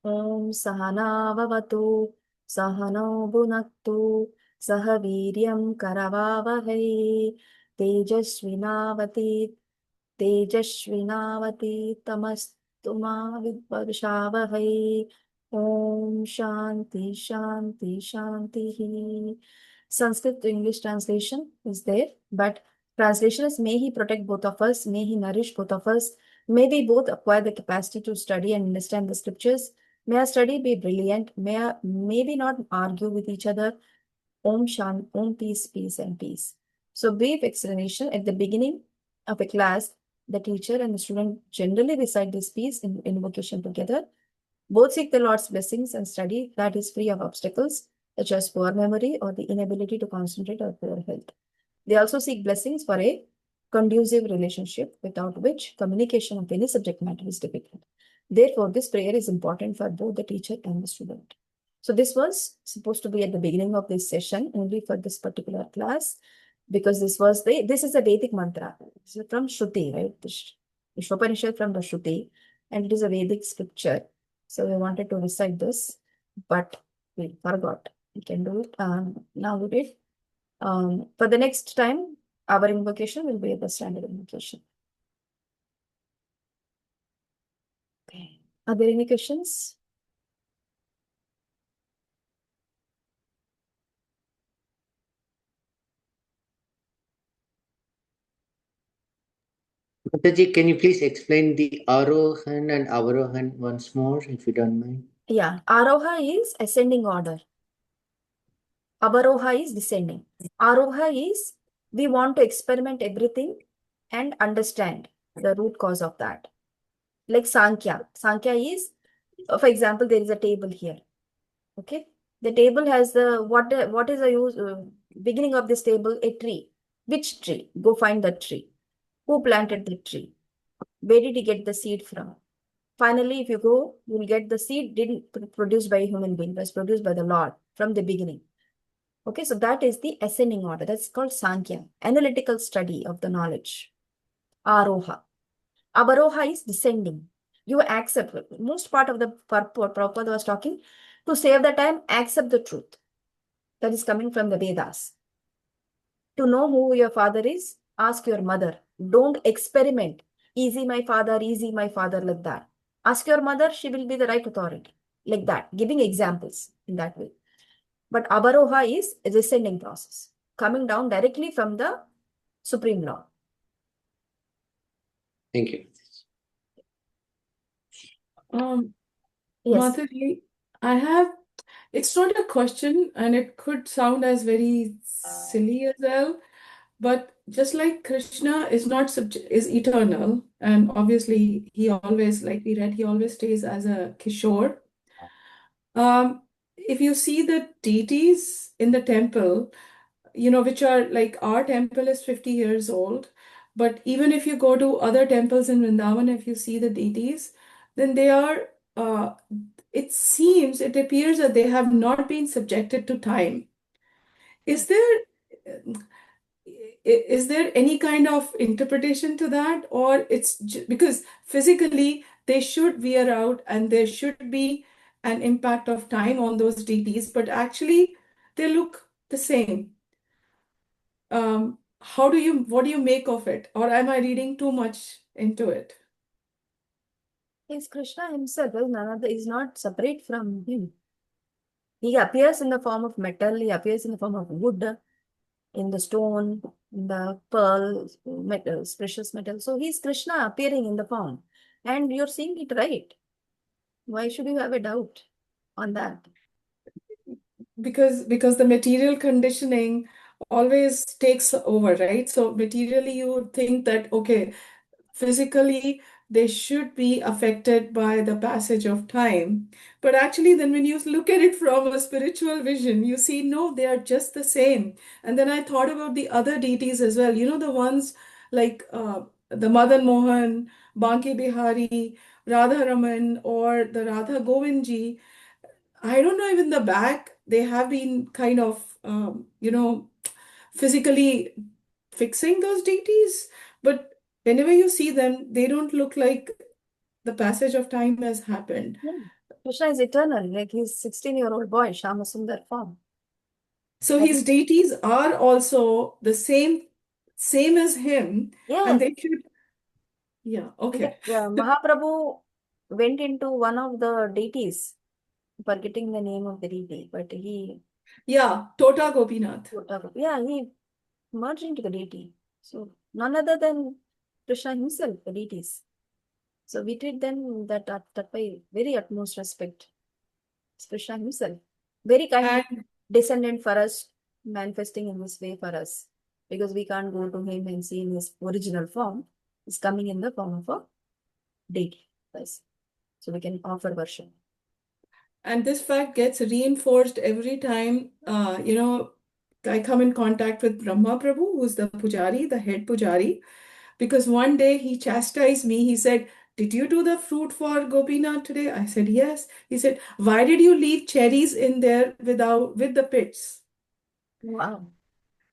[SPEAKER 1] Om Sahana Vavatu Sahano Bhunaktu Saha Viryam Karavavahai Tejasvinavati Tejasvinavati Tamastuma Vidvarshavahai. Om Shanti Shanti Shanti. Sanskrit to English translation is there, but translation is may he protect both of us, may he nourish both of us, may we both acquire the capacity to study and understand the scriptures. May our study be brilliant. May we not argue with each other. Om Shan, Om peace, peace and peace. So brief explanation at the beginning of a class, the teacher and the student generally recite this piece in invocation together. Both seek the Lord's blessings and study that is free of obstacles, such as poor memory or the inability to concentrate or poor health. They also seek blessings for a conducive relationship, without which communication of any subject matter is difficult. Therefore, this prayer is important for both the teacher and the student. So this was supposed to be at the beginning of this session, only for this particular class, because this is a Vedic mantra. This is from Shruti, right? The Isopanishad from the Shruti, and it is a Vedic scripture. So we wanted to recite this, but we forgot. We can do it. Now we did. For the next time, our invocation will be the standard invocation. Okay. Are there any questions?
[SPEAKER 3] Mataji, can you please explain the Arohan and Avarohan once more, if you don't mind?
[SPEAKER 1] Yeah, Aroha is ascending order. Avaroha is descending. Aroha is we want to experiment everything and understand the root cause of that. Like Sankhya. Sankhya is, for example, there is a table here. Okay. The table has what is the beginning of this table? A tree. Which tree? Go find that tree. Who planted the tree? Where did he get the seed from? Finally, if you go, you'll get the seed didn't produced by a human being, it was produced by the Lord from the beginning. Okay, so that is the ascending order. That's called Sankhya, analytical study of the knowledge. Aroha. Avaroha is descending. You accept, most part of the Prabhupada was talking, to save the time, accept the truth. That is coming from the Vedas. To know who your father is, ask your mother. Don't experiment. Easy my father, like that. Ask your mother, she will be the right authority. Like that, giving examples in that way. But Avaroha is a descending process, coming down directly from the Supreme Lord.
[SPEAKER 3] Thank you.
[SPEAKER 1] Yes.
[SPEAKER 7] Mataji, it's not a question and it could sound as very silly as well, but just like Krishna is eternal, and obviously he always, like we read, he always stays as a Kishore. If you see the deities in the temple, which are like our temple is 50 years old, but even if you go to other temples in Vrindavan, if you see the deities, then they are, it appears that they have not been subjected to time. Is there any kind of interpretation to that, or it's because physically they should wear out and there should be an impact of time on those deities, but actually they look the same. What do you make of it? Or am I reading too much into it?
[SPEAKER 1] Yes, Krishna himself is not separate from him. He appears in the form of metal, he appears in the form of wood, in the stone, in the pearl, metals, precious metal. So he's Krishna appearing in the form. And you're seeing it right. Why should you have a doubt on that?
[SPEAKER 7] Because the material conditioning always takes over, right? So materially, you would think that, okay, physically, they should be affected by the passage of time. But actually, then when you look at it from a spiritual vision, you see, no, they are just the same. And then I thought about the other deities as well. You know, the ones like the Madan Mohan, Banke Bihari, Radha Raman, or the Radha Govindji. I don't know, even the back, they have been kind of, physically fixing those deities. But whenever you see them, they don't look like the passage of time has happened.
[SPEAKER 1] Yeah. Krishna is eternal, like he's 16-year-old boy, Shama Sundar form.
[SPEAKER 7] So his deities are also the same as him, and
[SPEAKER 1] Yes.
[SPEAKER 7] they should, yeah,
[SPEAKER 1] In
[SPEAKER 7] okay.
[SPEAKER 1] fact, Mahaprabhu went into one of the deities, forgetting the name of the deity, but
[SPEAKER 7] Yeah, Tota Gopinath.
[SPEAKER 1] yeah, he merged into the deity. So none other than Krishna himself, the deities. So we treat them that by very utmost respect. It's Krishna himself. Very kind
[SPEAKER 7] And
[SPEAKER 1] descendant for us, manifesting in this way for us. Because we can't go to him and see in his original form. He's coming in the form of a deity. Yes. So we can offer worship.
[SPEAKER 7] And this fact gets reinforced every time, I come in contact with Brahma Prabhu, who's the pujari, the head pujari, because one day he chastised me. He said, "Did you do the fruit for Gopinath today?" I said, "Yes." He said, "Why did you leave cherries in there with the pits?
[SPEAKER 1] Wow.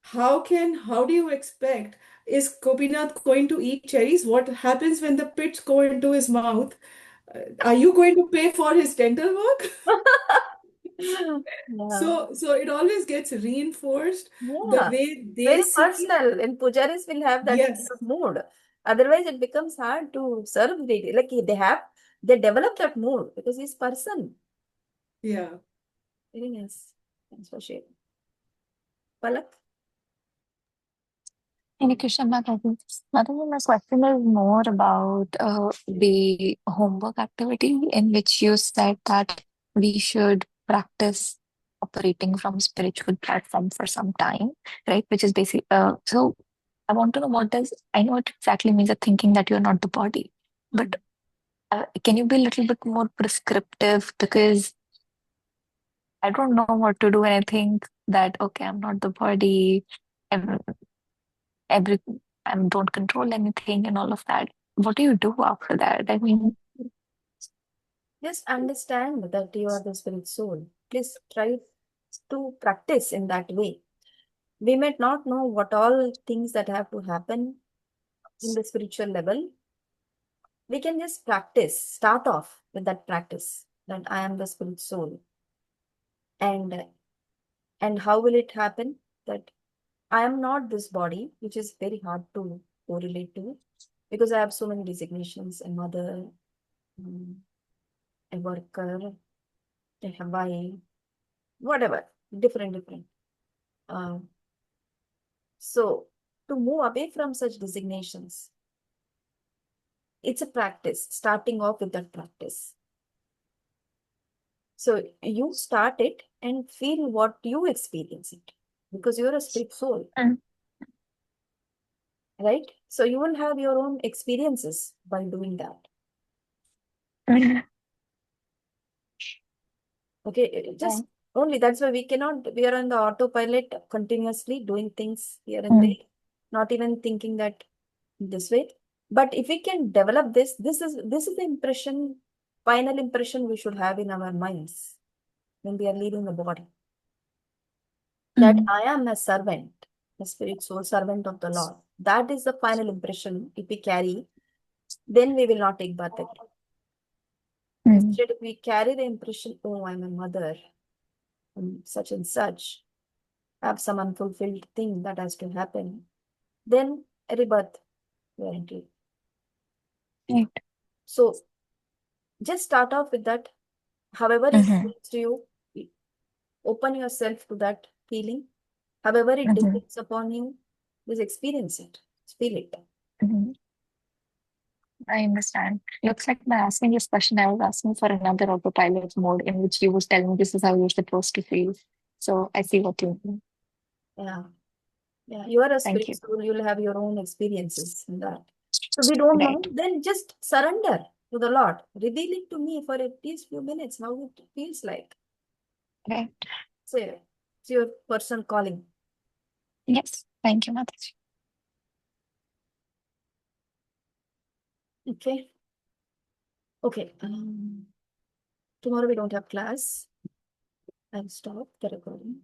[SPEAKER 7] How do you expect? Is Gopinath going to eat cherries? What happens when the pits go into his mouth? Are you going to pay for his dental work?"
[SPEAKER 1] Yeah.
[SPEAKER 7] So it always gets reinforced the
[SPEAKER 1] Yeah.
[SPEAKER 7] way they
[SPEAKER 1] Very
[SPEAKER 7] see.
[SPEAKER 1] personal. And pujaris will have that kind
[SPEAKER 7] Yes.
[SPEAKER 1] of mood. Otherwise, it becomes hard to serve deity. Like they develop that mood because he's person.
[SPEAKER 7] Yeah.
[SPEAKER 1] Very nice. Thanks for sharing. Palak?
[SPEAKER 5] Any question, Madhavi? Madhavi, my question is more about the homework activity in which you said that we should practice operating from spiritual platform for some time, right? Which is basic. So I want to know I know it exactly means the thinking that you're not the body, but can you be a little bit more prescriptive? Because I don't know what to do when I think that, okay, I'm not the body. I'm every I don't control anything and all of that. What do you do after that? I mean,
[SPEAKER 1] Just understand that you are the spirit soul. Please try to practice in that way. We might not know what all things that have to happen in the spiritual level. We can just practice, start off with that practice that I am the spirit soul. And how will it happen? That I am not this body, which is very hard to correlate to because I have so many designations: a mother, a worker, a Hawaii, whatever, different. Uh, so to move away from such designations, it's a practice, starting off with that practice. So you start it and feel what you experience it because you're a spirit soul,
[SPEAKER 5] mm,
[SPEAKER 1] right? So you will have your own experiences by doing that.
[SPEAKER 5] mm,
[SPEAKER 1] Okay, just only that's why we are on the autopilot continuously doing things here and
[SPEAKER 5] mm,
[SPEAKER 1] there, not even thinking that this way. But if we can develop this is the impression, final impression we should have in our minds when we are leaving the body. That
[SPEAKER 5] mm,
[SPEAKER 1] I am a servant, a spirit soul servant of the Lord. That is the final impression. If we carry, then we will not take birth again.
[SPEAKER 5] mm,
[SPEAKER 1] Instead, if we carry the impression, oh, I'm a mother, such and such, have some unfulfilled thing that has to happen, then a rebirth guaranteed.
[SPEAKER 5] right.
[SPEAKER 1] So just start off with that. However it
[SPEAKER 5] Mhm,
[SPEAKER 1] feels to you, open yourself to that feeling. However it
[SPEAKER 5] mhm,
[SPEAKER 1] depends upon you, just experience it, feel it.
[SPEAKER 5] mhm. I understand. Looks like by asking this question, I was asking for another autopilot mode in which you was telling me this is how you're supposed to feel. So I see what you mean.
[SPEAKER 1] Yeah. Yeah, you are a
[SPEAKER 5] Thank
[SPEAKER 1] spirit
[SPEAKER 5] you.
[SPEAKER 1] soul, you'll have your own experiences in that. So we don't know,
[SPEAKER 5] Right.
[SPEAKER 1] then just surrender to the Lord. Reveal it to me for at least few minutes, how it feels like.
[SPEAKER 5] Right.
[SPEAKER 1] Say, it's your personal calling.
[SPEAKER 5] Yes. Thank you, Mataji.
[SPEAKER 1] Okay. Okay. Tomorrow we don't have class. I'll stop the recording.